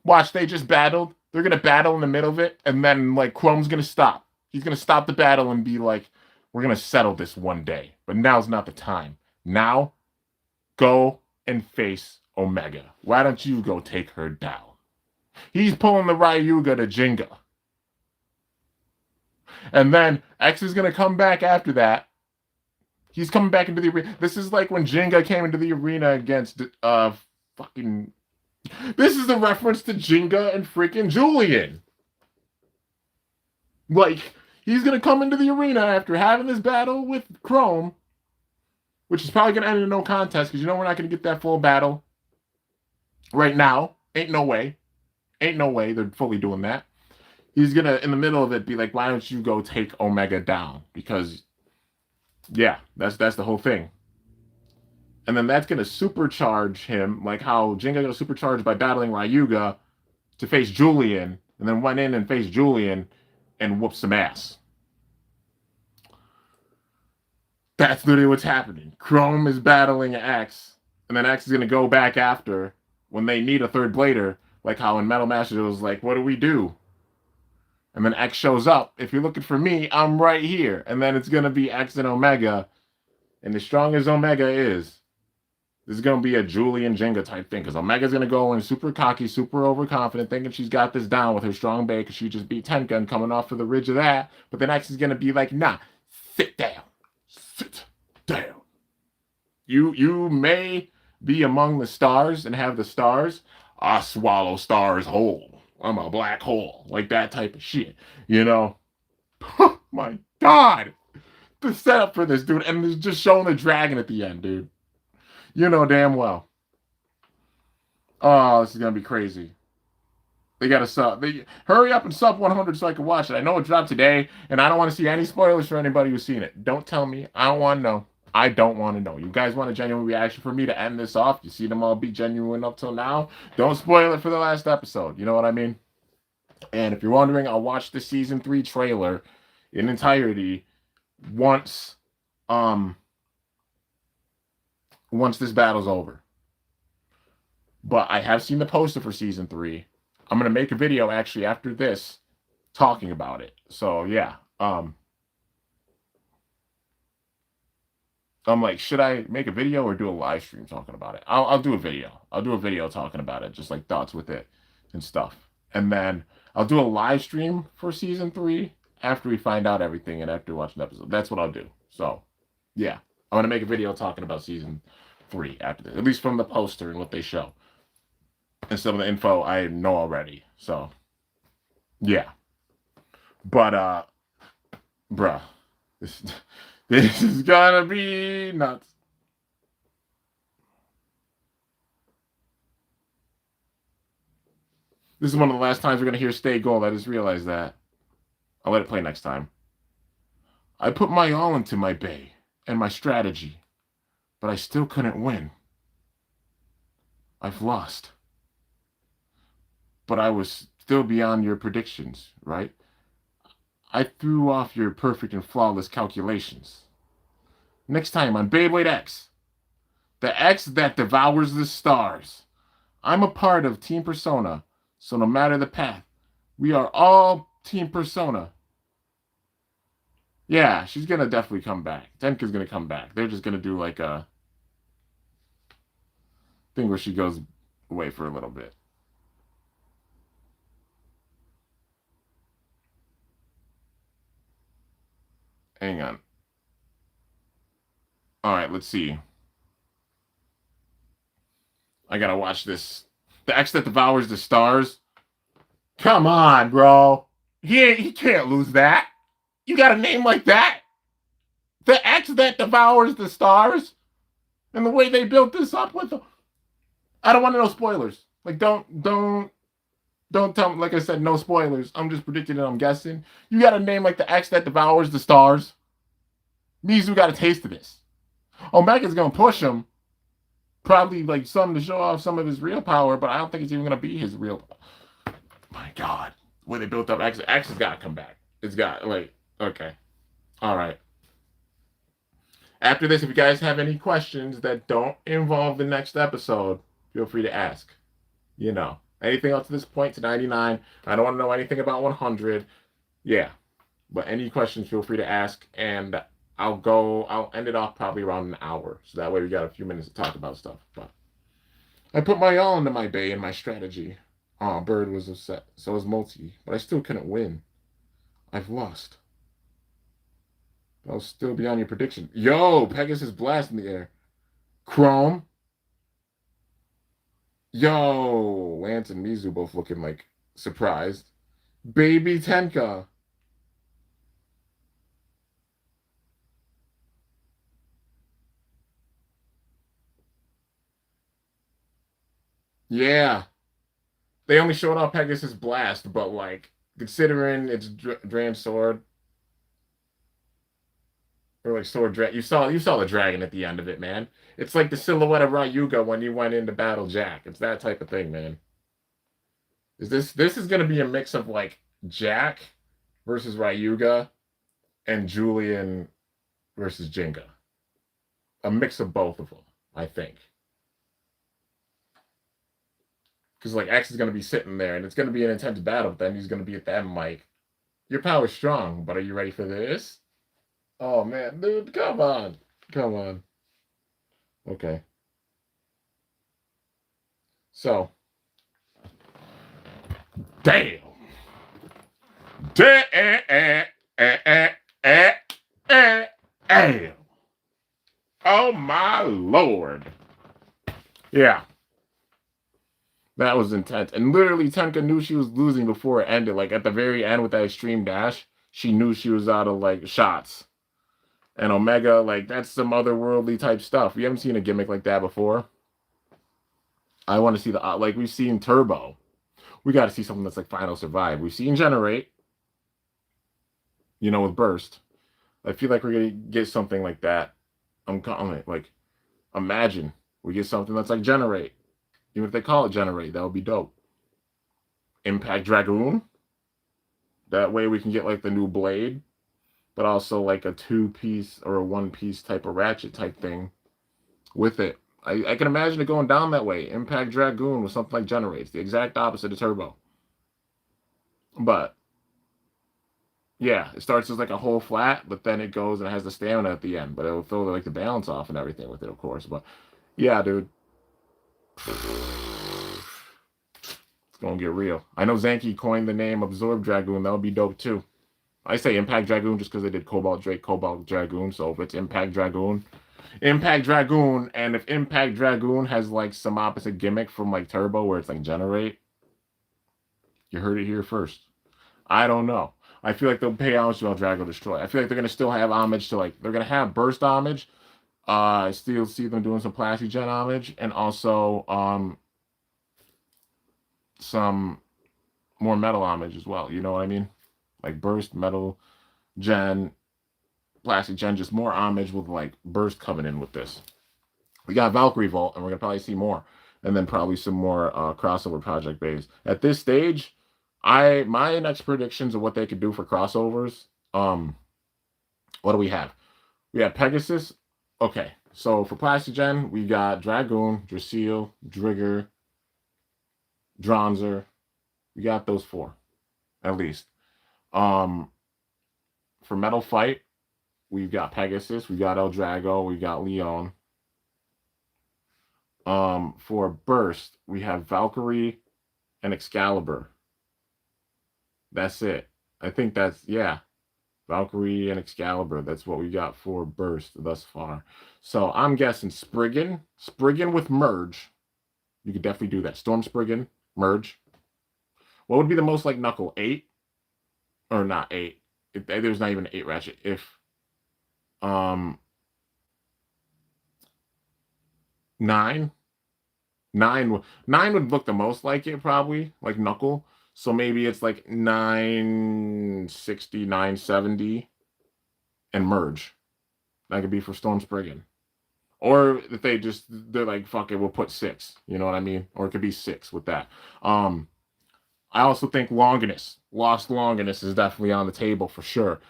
S1: Watch, they just battled. They're going to battle in the middle of it, and then, like, Chrome's going to stop. He's going to stop the battle and be like, we're going to settle this one day. But now's not the time. Now, go and face Omega. Why don't you go take her down? He's pulling the Ryuga to Jinga. And then X is going to come back after that. He's coming back into the arena. This is like when Jinga came into the arena against fucking... This is a reference to Jinga and freaking Julian. Like, he's going to come into the arena after having this battle with Chrome, which is probably going to end in no contest, because you know we're not going to get that full battle right now. Ain't no way. Ain't no way they're fully doing that. He's going to, in the middle of it, be like, why don't you go take Omega down? Because, yeah, that's the whole thing. And then that's going to supercharge him, like how Jinga got supercharged by battling Ryuga to face Julian, and then went in and faced Julian and whooped some ass. That's literally what's happening. Chrome is battling X, and then X is going to go back after when they need a third blader, like how in Metal Masters it was like, what do we do? And then X shows up. If you're looking for me, I'm right here. And then it's going to be X and Omega. And as strong as Omega is, this is going to be a Julian Jenga type thing. Because Omega's going to go in super cocky, super overconfident, thinking she's got this down with her strong bay because she just beat Tenka and coming off of the ridge of that. But then X is going to be like, nah, sit down. Sit down. You may be among the stars and have the stars. I swallow stars whole. I'm a black hole. Like that type of shit. You know? Oh my God. The setup for this, dude. And it's just showing the dragon at the end, dude. You know damn well. Oh, this is going to be crazy. They got to sub. Hurry up and sub 100 so I can watch it. I know it dropped today, and I don't want to see any spoilers for anybody who's seen it. Don't tell me. I don't want to know. I don't want to know. You guys want a genuine reaction for me to end this off? You see them all be genuine up till now? Don't spoil it for the last episode. You know what I mean? And if you're wondering, I'll watch the Season 3 trailer in entirety once this battle's over. But I have seen the poster for Season 3. I'm going to make a video, actually, after this, talking about it. So, yeah. I'm like, should I make a video or do a live stream talking about it? I'll do a video. I'll do a video talking about it, just like thoughts with it and stuff. And then I'll do a live stream for Season 3 after we find out everything and after watching the episode. That's what I'll do. So, yeah. I'm going to make a video talking about Season 3 after this, at least from the poster and what they show. And some of the info I know already. So, yeah. But, bruh. This is gonna be nuts. This is one of the last times we're gonna hear Stay Gold. I just realized that. I'll let it play next time. I put my all into my bay and my strategy, but I still couldn't win. I've lost. But I was still beyond your predictions, right? I threw off your perfect and flawless calculations. Next time on Beyblade X, the X that devours the stars. I'm a part of Team Persona, so no matter the path, We are all Team Persona. Yeah, she's gonna definitely come back. Tenka's gonna come back. They're just gonna do like a thing where she goes away for a little bit. Hang on. All right, let's see. I gotta watch this. The X that devours the stars. Come on, bro. He can't lose that. You got a name like that? The X that devours the stars? And the way they built this up with the... I don't want to know spoilers. Like, don't tell me, like I said, no spoilers. I'm just predicting and I'm guessing. You got a name like the X that devours the stars? Mizu got a taste of this. Omega's gonna push him. Probably like some to show off some of his real power, but I don't think it's even gonna be his real. My God, where they built up X, X has got to come back. It's got like okay, all right. After this, if you guys have any questions that don't involve the next episode, feel free to ask. You know, anything up to this point to 99. I don't want to know anything about 100. Yeah, but any questions, feel free to ask, and I'll end it off probably around an hour, so that way we got a few minutes to talk about stuff. But I put my all into my bay and my strategy. Oh, Bird was upset. So was Multi, but I still couldn't win. I've lost. I'll still be on your prediction. Yo, Pegasus Blast in the air. Chrome. Yo, Lance and Mizu both looking like surprised. Baby Tenka. Yeah. They only showed off Pegasus Blast, but like considering it's Dran Sword or like Sword Dragon, you saw the dragon at the end of it, man. It's like the silhouette of Ryuga when you went into battle Jack. It's that type of thing, man. This is gonna be a mix of like Jack versus Ryuga and Julian versus Jenga. A mix of both of them, I think. Because like X is gonna be sitting there and it's gonna be an intense battle, but then he's gonna be at that mic. Your power's strong, but are you ready for this? Oh man, dude, come on. Come on. Okay. So damn. Damn. Damn. Oh my lord. Yeah. That was intense. And literally Tenka knew she was losing before it ended. Like at the very end with that extreme dash, she knew she was out of like shots. And Omega, like that's some otherworldly type stuff. We haven't seen a gimmick like that before. I want to see the like we've seen Turbo. We got to see something that's like Final Survive. We've seen Generate, with Burst. I feel like we're gonna get something like that. I'm like, imagine we get something that's like Generate. Even if they call it Generate, that would be dope. Impact Dragoon. That way we can get like the new blade, but also like a 2-piece or a 1-piece type of ratchet type thing with it. I can imagine it going down that way. Impact Dragoon with something like Generate. It's the exact opposite of Turbo. But yeah, it starts as like a whole flat, but then it goes and it has the stamina at the end. But it'll throw like the balance off and everything with it, of course. But yeah, dude. It's gonna get real. I know Zanki coined the name Absorb Dragoon. That would be dope too. I say Impact Dragoon just because they did Cobalt Drake, Cobalt Dragoon. So if it's Impact Dragoon, Impact Dragoon, and if Impact Dragoon has like some opposite gimmick from like Turbo where it's like Generate, you heard it here first. I don't know. I feel like they'll pay homage to El Drago Destroy. I feel like they're gonna still have homage to like they're gonna have burst homage. I still see them doing some Plastic Gen homage and also some more metal homage as well. You know what I mean? Like burst, metal, gen, Plastic Gen, just more homage with like burst coming in with this. We got Valkyrie Vault, and we're gonna probably see more, and then probably some more crossover project base. At this stage, my next predictions of what they could do for crossovers. What do we have? We have Pegasus. Okay, so for Plastic Gen, we got Dragoon, Drasil, Drigger, Dronzer. We got those 4. at least. For Metal Fight, we've got Pegasus, we got El Drago, we got Leon. For Burst, we have Valkyrie and Excalibur. That's it. I think that's, yeah. Valkyrie and Excalibur. That's what we got for Burst thus far. So I'm guessing Spriggan. Spriggan with Merge. You could definitely do that. Storm Spriggan, Merge. What would be the most like Knuckle? 8? Or not 8. There's not even an 8 Ratchet. If 9? 9 would look the most like it, probably. Like Knuckle. So maybe it's like 960, 970, and Merge. That could be for Storm Spriggan. Or if they're like, fuck it, we'll put 6. You know what I mean? Or it could be 6 with that. I also think Longinus. Lost Longinus is definitely on the table for sure.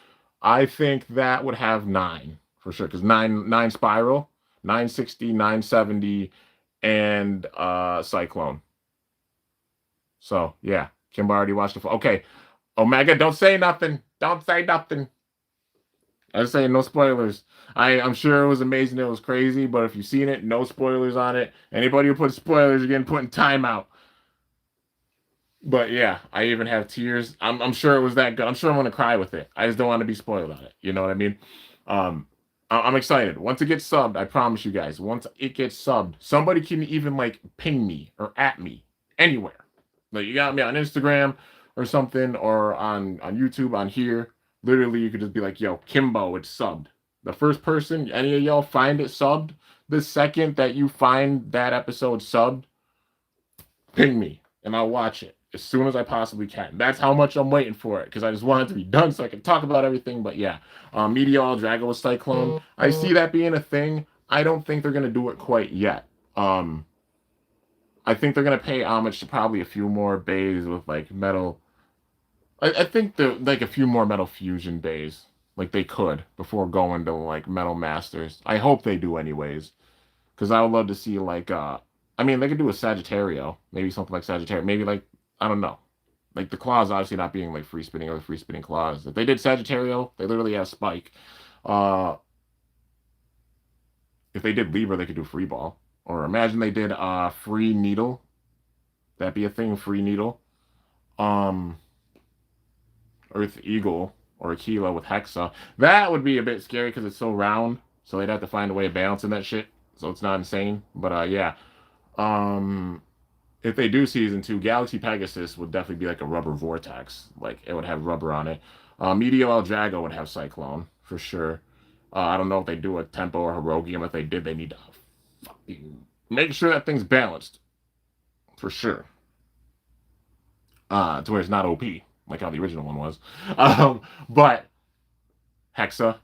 S1: I think that would have 9 for sure. Because 9 Spiral, 960, 970, and Cyclone. So yeah. Kimba already watched the. Okay, Omega, don't say nothing. Don't say nothing. I was saying no spoilers. I'm sure it was amazing. It was crazy, but if you've seen it, no spoilers on it. Anybody who puts spoilers, you're getting put in timeout. But yeah, I even have tears. I'm sure it was that good. I'm sure I'm gonna cry with it. I just don't want to be spoiled on it. You know what I mean? I'm excited. Once it gets subbed, I promise you guys. Once it gets subbed, somebody can even like ping me or at me anywhere. Like you got me on Instagram or something, or on YouTube on here. Literally, you could just be like, "Yo, Kimbo, it's subbed." The first person, any of y'all find it subbed, the second that you find that episode subbed, ping me and I'll watch it as soon as I possibly can. That's how much I'm waiting for it because I just want it to be done so I can talk about everything. But yeah, Meteor Drago with Cyclone. I see that being a thing. I don't think they're gonna do it quite yet. I think they're gonna pay homage to probably a few more bays with like metal. I think they're like a few more Metal Fusion bays, like they could before going to like Metal Masters. I hope they do anyways, because I would love to see like I mean they could do a Sagittario, maybe something like Sagittario, maybe like I don't know, like the claws obviously not being like free spinning or the free spinning claws. If they did Sagittario, they literally have Spike. Uh, if they did Libra, they could do Free Ball. Or imagine they did Free Needle. That'd be a thing, Free Needle. Um, Earth Eagle or Aquila with Hexa. That would be a bit scary because it's so round. So they'd have to find a way of balancing that shit. So it's not insane. But yeah. If they do season 2, Galaxy Pegasus would definitely be like a rubber vortex. Like it would have rubber on it. Meteor El Drago would have Cyclone for sure. I don't know if they do a Tempo or Hirogium. If they did, they need to fucking make sure that thing's balanced for sure. To where it's not OP like how the original one was. But Hexa.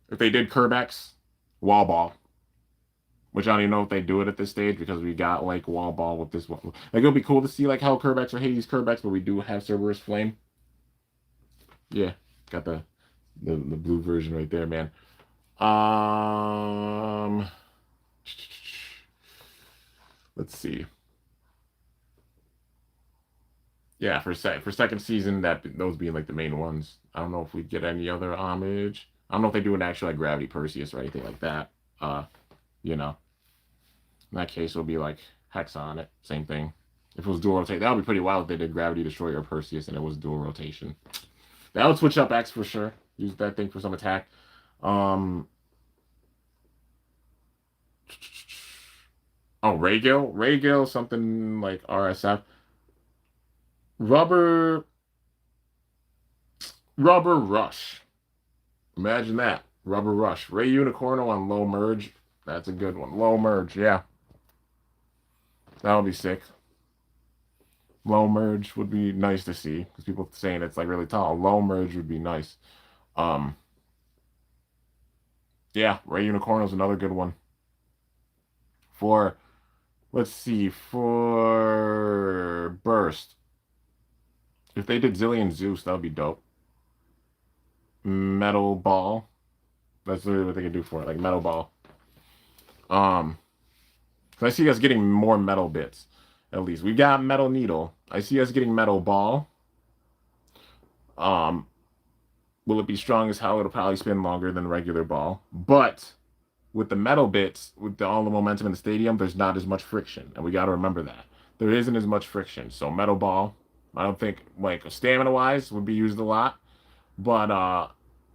S1: If they did Kerbex, Wall Ball. Which I don't even know if they do it at this stage because we got like Wall Ball with this one. Like it would be cool to see like how Kerbex or Hades Kerbex, but we do have Cerberus Flame. Yeah, got the blue version right there, man. Let's see. Yeah, for second season, those being like the main ones. I don't know if we get any other homage. I don't know if they do an actual like Gravity Perseus or anything like that. You know, in that case, it'll be like Hex on it. Same thing. If it was dual rotate, that would be pretty wild if they did Gravity Destroyer or Perseus and it was dual rotation. That would switch up X for sure. Use that thing for some attack. Oh, Raygil, something like RSF. Rubber Rush. Imagine that. Rubber Rush. Ray Unicorno on low merge. That's a good one. Low merge, yeah. That would be sick. Low merge would be nice to see because people saying it's like really tall. Low merge would be nice. Yeah, Ray Unicorno is another good one. Let's see, for Burst. If they did Zillion Zeus, that would be dope. Metal Ball. That's literally what they could do for it, like Metal Ball. I see us getting more metal bits. At least we got Metal Needle. I see us getting Metal Ball. Um, will it be strong as hell? It'll probably spin longer than a regular ball. But with the metal bits, with all the momentum in the stadium, there's not as much friction. And we got to remember that. There isn't as much friction. So metal ball, I don't think, like, stamina-wise, would be used a lot. But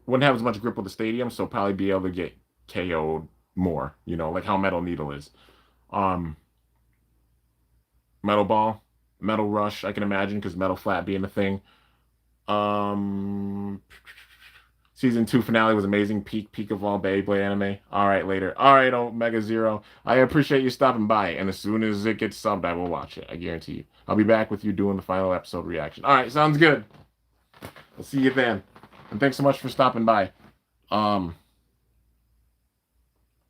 S1: wouldn't have as much grip with the stadium, so probably be able to get KO'd more, like how Metal Needle is. Um, Metal Ball, Metal Rush, I can imagine, because Metal Flat being a thing. Um, Season 2 finale was amazing. Peak of all Beyblade anime. All right, later. All right, Omega Zero. I appreciate you stopping by, and as soon as it gets subbed, I will watch it. I guarantee you. I'll be back with you doing the final episode reaction. All right, sounds good. I'll see you then. And thanks so much for stopping by. Um,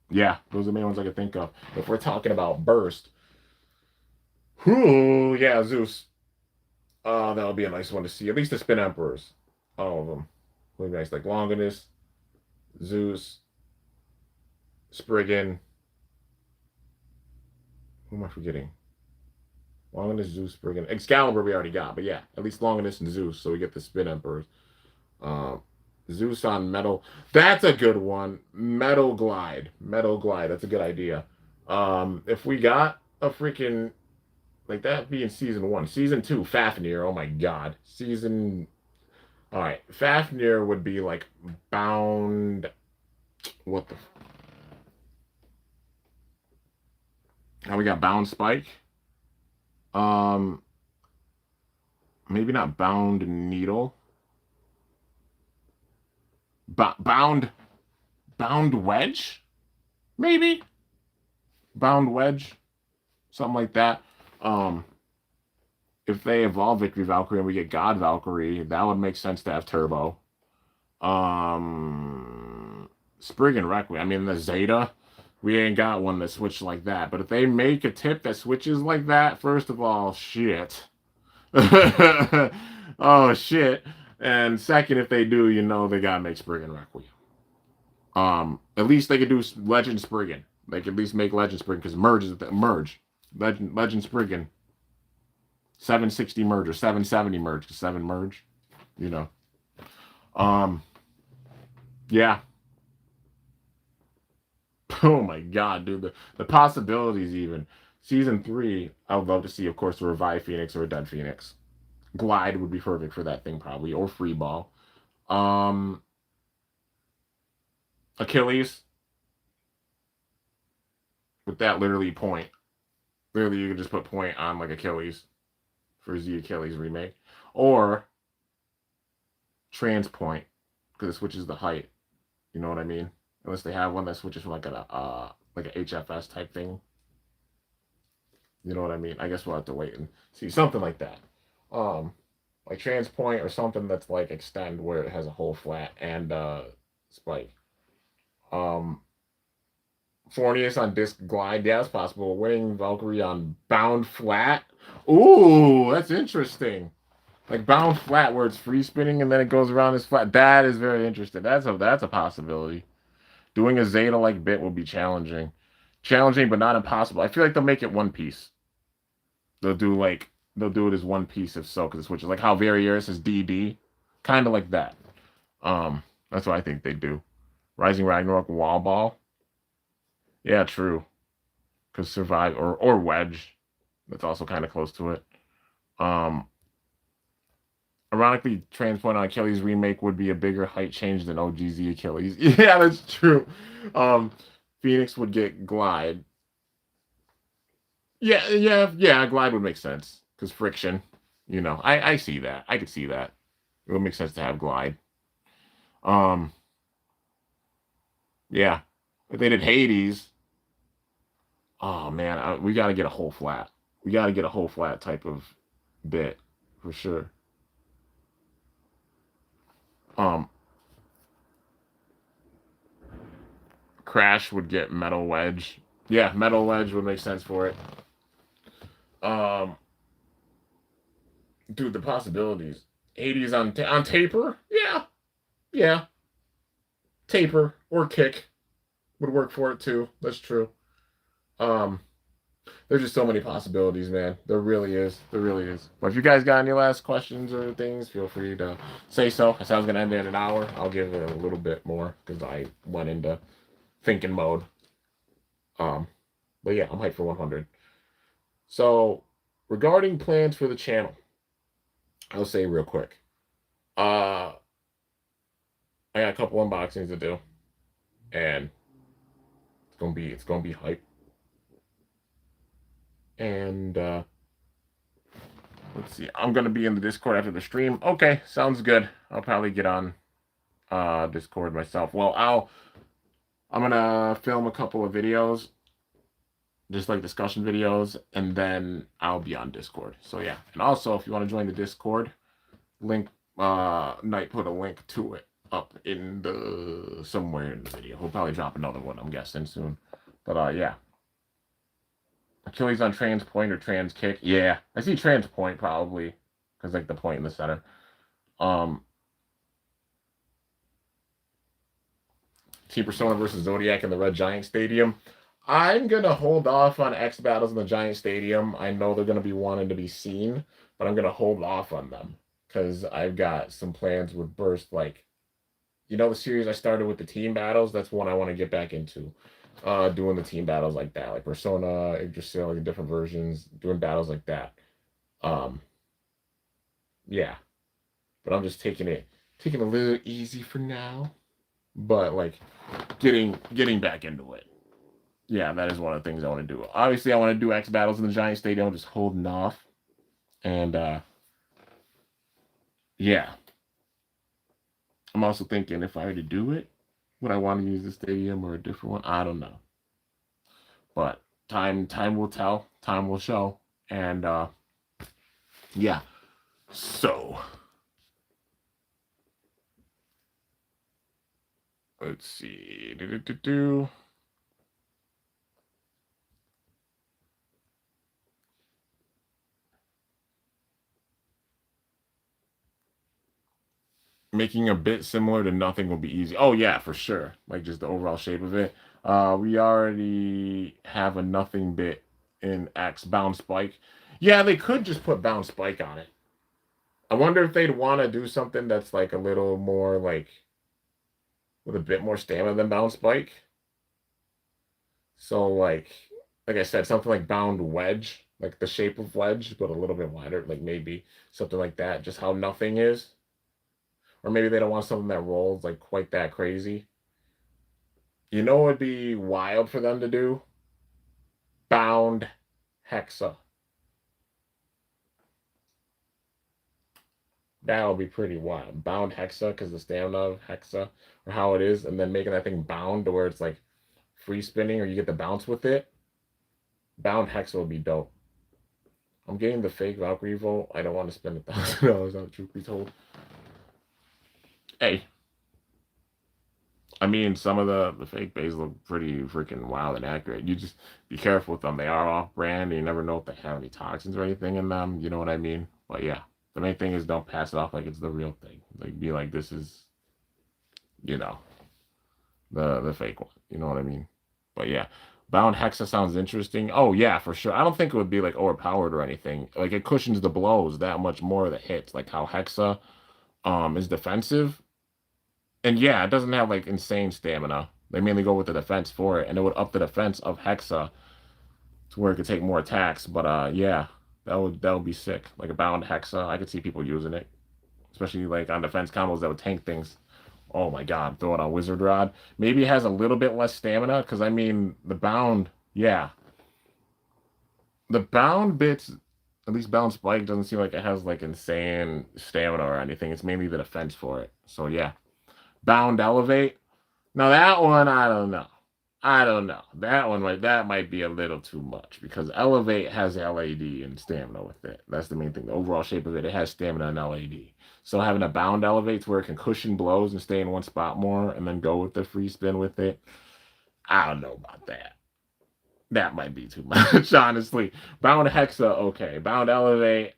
S1: yeah, those are the main ones I could think of. If we're talking about Burst, whoo, yeah, Zeus. That'll be a nice one to see. At least the Spin Emperors, all of them, will be nice. Like Longinus, Zeus, Spriggan. Who am I forgetting? Longinus, Zeus, Spriggan, Excalibur. We already got, but yeah, at least Longinus and Zeus. So we get the Spin Emperors. Um, Zeus on Metal. That's a good one. Metal Glide. Metal Glide. That's a good idea. If we got a freaking like that being season 1. Season 2, Fafnir. Oh my god. Alright. Fafnir would be like bound. What the Now we got Bound Spike. Um Maybe not Bound Needle. Bound Wedge? Maybe? Bound Wedge? Something like that. If they evolve Victory Valkyrie and we get God Valkyrie, that would make sense to have Turbo. Spriggan Requiem. I mean, the Zeta, we ain't got one that switches like that. But if they make a tip that switches like that, first of all, shit. Oh, shit. And second, if they do, they gotta make Spriggan Requiem. At least they could do Legend Spriggan. They could at least make Legend Spriggan because merge. Legend Spriggan. 760 merge or 770 merge because 7 merge. Yeah. Oh my god, dude. The possibilities even. Season 3, I would love to see, of course, a Revived Phoenix or a Dead Phoenix. Glide would be perfect for that thing probably, or Free Ball. Achilles. With that literally point. Literally, you could just put point on like Achilles for Z Achilles remake. Or Transpoint, because it switches the height. You know what I mean? Unless they have one that switches from like an HFS type thing. You know what I mean? I guess we'll have to wait and see something like that. Like Transpoint or something that's like Extend where it has a whole flat and spike. Fornius on Disc Glide, yeah, it's possible. Wing Valkyrie on Bound Flat. Ooh, that's interesting. Like Bound Flat where it's free spinning and then it goes around this flat. That is very interesting. That's a possibility. Doing a Zeta like bit will be challenging. Challenging but not impossible. I feel like they'll make it one piece. They'll do it as one piece if so, because it switches like how Varieris is DD. Kind of like that. That's what I think they do. Rising Ragnarok Wall Ball. Yeah, true. Because Survive or Wedge. That's also kind of close to it. Ironically, Transpoint on Achilles remake would be a bigger height change than OGZ Achilles. Yeah, that's true. Phoenix would get Glide. Yeah, Glide would make sense. Because friction. I see that. I could see that. It would make sense to have Glide. Yeah. If they did Hades, oh man, we got to get a whole flat. We got to get a whole flat type of bit for sure. Crash would get Metal Wedge. Yeah, Metal Wedge would make sense for it. Dude, the possibilities. 80s on Taper? Yeah. Taper or Kick would work for it too. That's true. there's just so many possibilities, man. There really is. There really is. But if you guys got any last questions or things, feel free to say so. I said I was gonna end it in an hour. I'll give it a little bit more because I went into thinking mode. But yeah, I'm hyped for 100. So regarding plans for the channel, I'll say real quick. I got a couple unboxings to do, and it's gonna be hype. And let's see, I'm gonna be in the Discord after the stream. Okay, sounds good. I'll probably get on Discord myself. Well, I'm gonna film a couple of videos, just like discussion videos, and then I'll be on Discord. So yeah, and also if you want to join the Discord, link Knight put a link to it up in the somewhere in the video. We'll probably drop another one, I'm guessing soon. But yeah. Achilles on trans point or trans kick. Yeah, I see trans point probably because like the point in the center. Team Persona versus Zodiac in the Red Giant Stadium. I'm gonna hold off on X battles in the Giant Stadium. I know they're gonna be wanting to be seen, but I'm gonna hold off on them because I've got some plans with Burst. Like, you know, the series I started with the team battles. That's one I want to get back into. Doing the team battles like that, like Persona, Yggdrasil, like different versions, doing battles like that. Yeah, but I'm just taking a little easy for now. But like getting back into it. Yeah, that is one of the things I want to do. Obviously, I want to do X battles in the Giant Stadium. I'm just holding off, and yeah, I'm also thinking if I were to do it, would I want to use the stadium or a different one? I don't know. But time will tell. Time will show. And yeah. So let's see. Making a bit similar to nothing will be easy. Oh yeah, for sure. Like just the overall shape of it. We already have a nothing bit in X bound spike. Yeah, they could just put bound spike on it. I wonder if they'd want to do something that's like a little more like with a bit more stamina than bound spike. So like I said, something like bound wedge, like the shape of wedge, but a little bit wider, like maybe something like that. Just how nothing is. Or maybe they don't want something that rolls like quite that crazy. You know what would be wild for them to do? Bound Hexa. That would be pretty wild. Bound Hexa, because the stamina of Hexa, or how it is, and then making that thing bound to where it's like free spinning or you get the bounce with it. Bound Hexa would be dope. I'm getting the fake Valkyrie Volt. I don't want to spend $1,000 on it, truth be told. Hey, I mean, some of the fake bays look pretty freaking wild and accurate. You just be careful with them. They are off brand. You never know if they have any toxins or anything in them. You know what I mean? But yeah, the main thing is don't pass it off like it's the real thing. Like be like this is, you know, the fake one. You know what I mean? But yeah, bound Hexa sounds interesting. Oh yeah, for sure. I don't think it would be like overpowered or anything. Like it cushions the blows that much more of the hits. Like how Hexa is defensive. And yeah, it doesn't have like insane stamina. They mainly go with the defense for it, and it would up the defense of Hexa to where it could take more attacks. But yeah, that would be sick. Like a bound Hexa, I could see people using it, especially like on defense combos that would tank things. Oh my god, throw it on Wizard Rod. Maybe it has a little bit less stamina, because I mean the bound, yeah. The bound bits, at least bound spike doesn't seem like it has like insane stamina or anything. It's mainly the defense for it. So yeah. Bound elevate. Now that one, I don't know. I don't know. That might be a little too much because elevate has LAD and stamina with it. That's the main thing. The overall shape of it, it has stamina and LAD. So having a bound elevate where it can cushion blows and stay in one spot more and then go with the free spin with it, I don't know about that. That might be too much, honestly. Bound Hexa, okay. Bound elevate,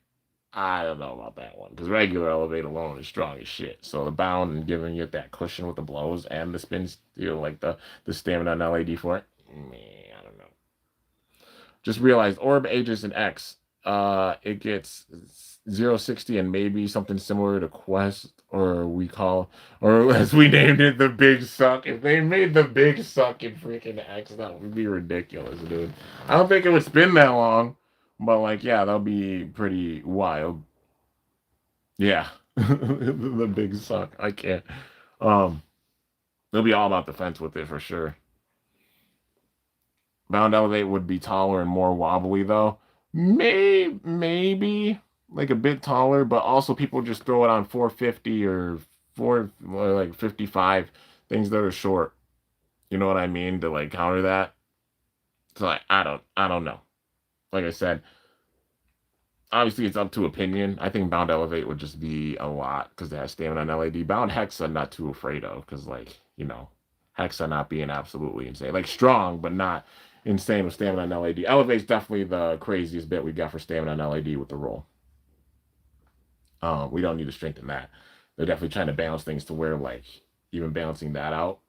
S1: I don't know about that one because regular elevate alone is strong as shit. So the bound and giving it that cushion with the blows and the spin steal, like the stamina and LAD for it, man, I don't know. Just realized Orb ages in X. It gets 060 and maybe something similar to Quest, or as we named it, the Big Suck. If they made the Big Suck in freaking X, that would be ridiculous, dude. I don't think it would spin that long, but like, yeah, that'll be pretty wild. Yeah, the Big Suck. I can't. Um, they'll be all about defense with it for sure. Bound Elevate would be taller and more wobbly though. Maybe like a bit taller, but also people just throw it on 450 or like 55 things that are short. You know what I mean? To like counter that. So like, I don't know. Like I said, obviously it's up to opinion. I think Bound Elevate would just be a lot because it has stamina and LAD. Bound Hex I'm not too afraid of because like, Hexa not being absolutely insane. Like strong, but not insane with stamina and LAD. Elevate's definitely the craziest bit we got for stamina and LAD with the roll. We don't need to strengthen that. They're definitely trying to balance things to where like even balancing that out.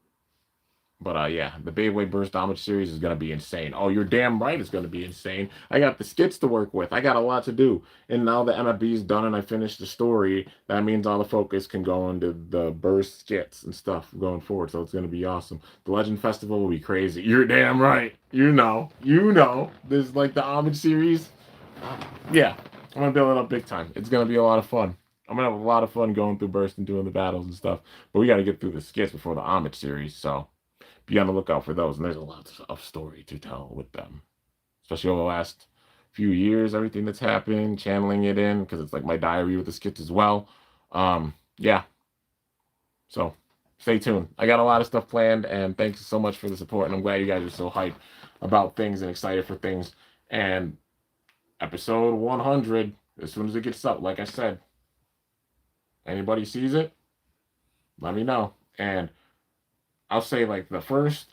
S1: But yeah, the Beyblade Burst Damage series is gonna be insane. Oh, you're damn right, it's gonna be insane. I got the skits to work with. I got a lot to do, and now the MFB is done and I finished the story. That means all the focus can go into the burst skits and stuff going forward. So it's gonna be awesome. The Legend Festival will be crazy. You're damn right. You know. There's like the homage series. Yeah, I'm gonna build it up big time. It's gonna be a lot of fun. I'm gonna have a lot of fun going through burst and doing the battles and stuff. But we got to get through the skits before the homage series. So be on the lookout for those. And there's a lot of story to tell with them, especially over the last few years, everything that's happened, channeling it in, because it's like my diary with the skits as well. Yeah. So stay tuned. I got a lot of stuff planned, and thanks so much for the support. And I'm glad you guys are so hyped about things and excited for things. And episode 100, as soon as it gets up, like I said, anybody sees it, let me know. And I'll say like the first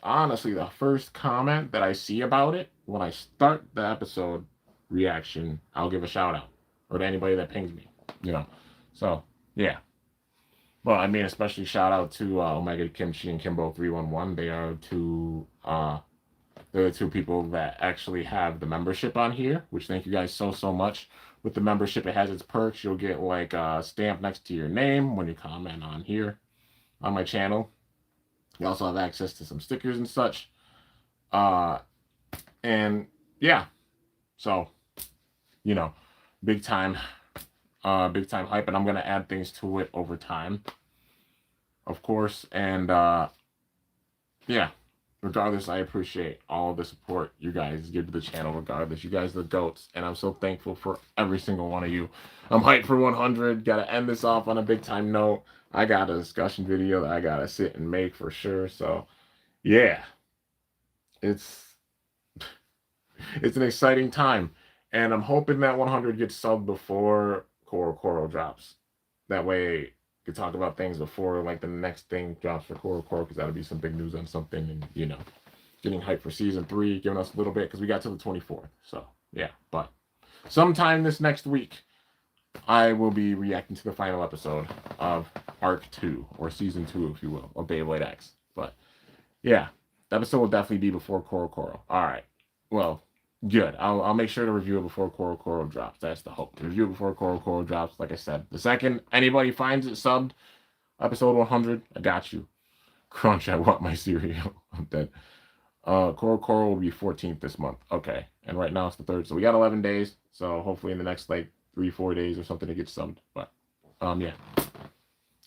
S1: comment that I see about it when I start the episode reaction, I'll give a shout out, or to anybody that pings me. So yeah. Well, I mean, especially shout out to Omega Kimchi and Kimbo311. They are they're the two people that actually have the membership on here, which thank you guys so much. With the membership, it has its perks. You'll get like a stamp next to your name when you comment on here on my channel. You also have access to some stickers and such. And yeah, so, big time hype. And I'm going to add things to it over time, of course. And yeah, regardless, I appreciate all the support you guys give to the channel, regardless. You guys are the goats. And I'm so thankful for every single one of you. I'm hyped for 100. Got to end this off on a big time note. I got a discussion video that I got to sit and make for sure. So yeah, it's an exciting time, and I'm hoping that 100 gets subbed before Koro drops. That way, we can talk about things before like the next thing drops for Koro, because that'll be some big news on something, and getting hyped for season 3, giving us a little bit because we got to the 24th. So yeah, but sometime this next week, I will be reacting to the final episode of Arc 2, or Season 2, if you will, of Beyblade X. But yeah, the episode will definitely be before Koro. All right. Well, good. I'll make sure to review it before Koro drops. That's the hope. To review it before Koro drops. Like I said, the second anybody finds it subbed, episode 100, I got you. Crunch, I want my cereal. I'm dead. Koro will be 14th this month. Okay. And right now it's the 3rd. So we got 11 days. So hopefully in the next 3-4 days or something it gets subbed. But yeah.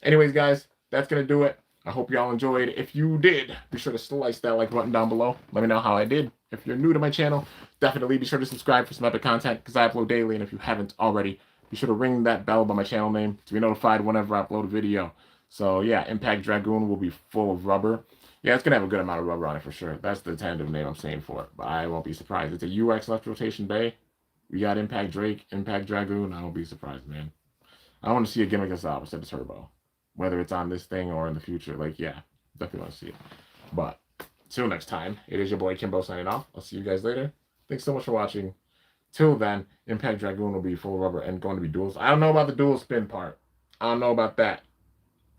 S1: Anyways, guys, that's gonna do it. I hope y'all enjoyed. If you did, be sure to slice that like button down below. Let me know how I did. If you're new to my channel, definitely be sure to subscribe for some epic content because I upload daily. And if you haven't already, be sure to ring that bell by my channel name to be notified whenever I upload a video. So yeah, Impact Dragoon will be full of rubber. Yeah, it's gonna have a good amount of rubber on it for sure. That's the tentative name I'm saying for it, but I won't be surprised. It's a UX left rotation bay. We got Impact Drake, Impact Dragoon. I won't be surprised, man. I want to see a gimmick as the opposite of Turbo, whether it's on this thing or in the future. Like, yeah, definitely want to see it. But till next time, it is your boy Kimbo signing off. I'll see you guys later. Thanks so much for watching. Till then, Impact Dragoon will be full of rubber and going to be duals. I don't know about the dual spin part. I don't know about that.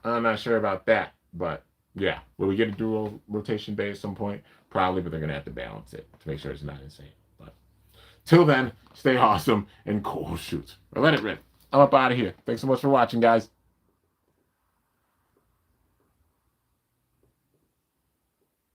S1: I'm not sure about that. But yeah, will we get a dual rotation bay at some point? Probably, but they're going to have to balance it to make sure it's not insane. But Till then, stay awesome and cool shoots. Or let it rip. I'm up out of here. Thanks so much for watching, guys.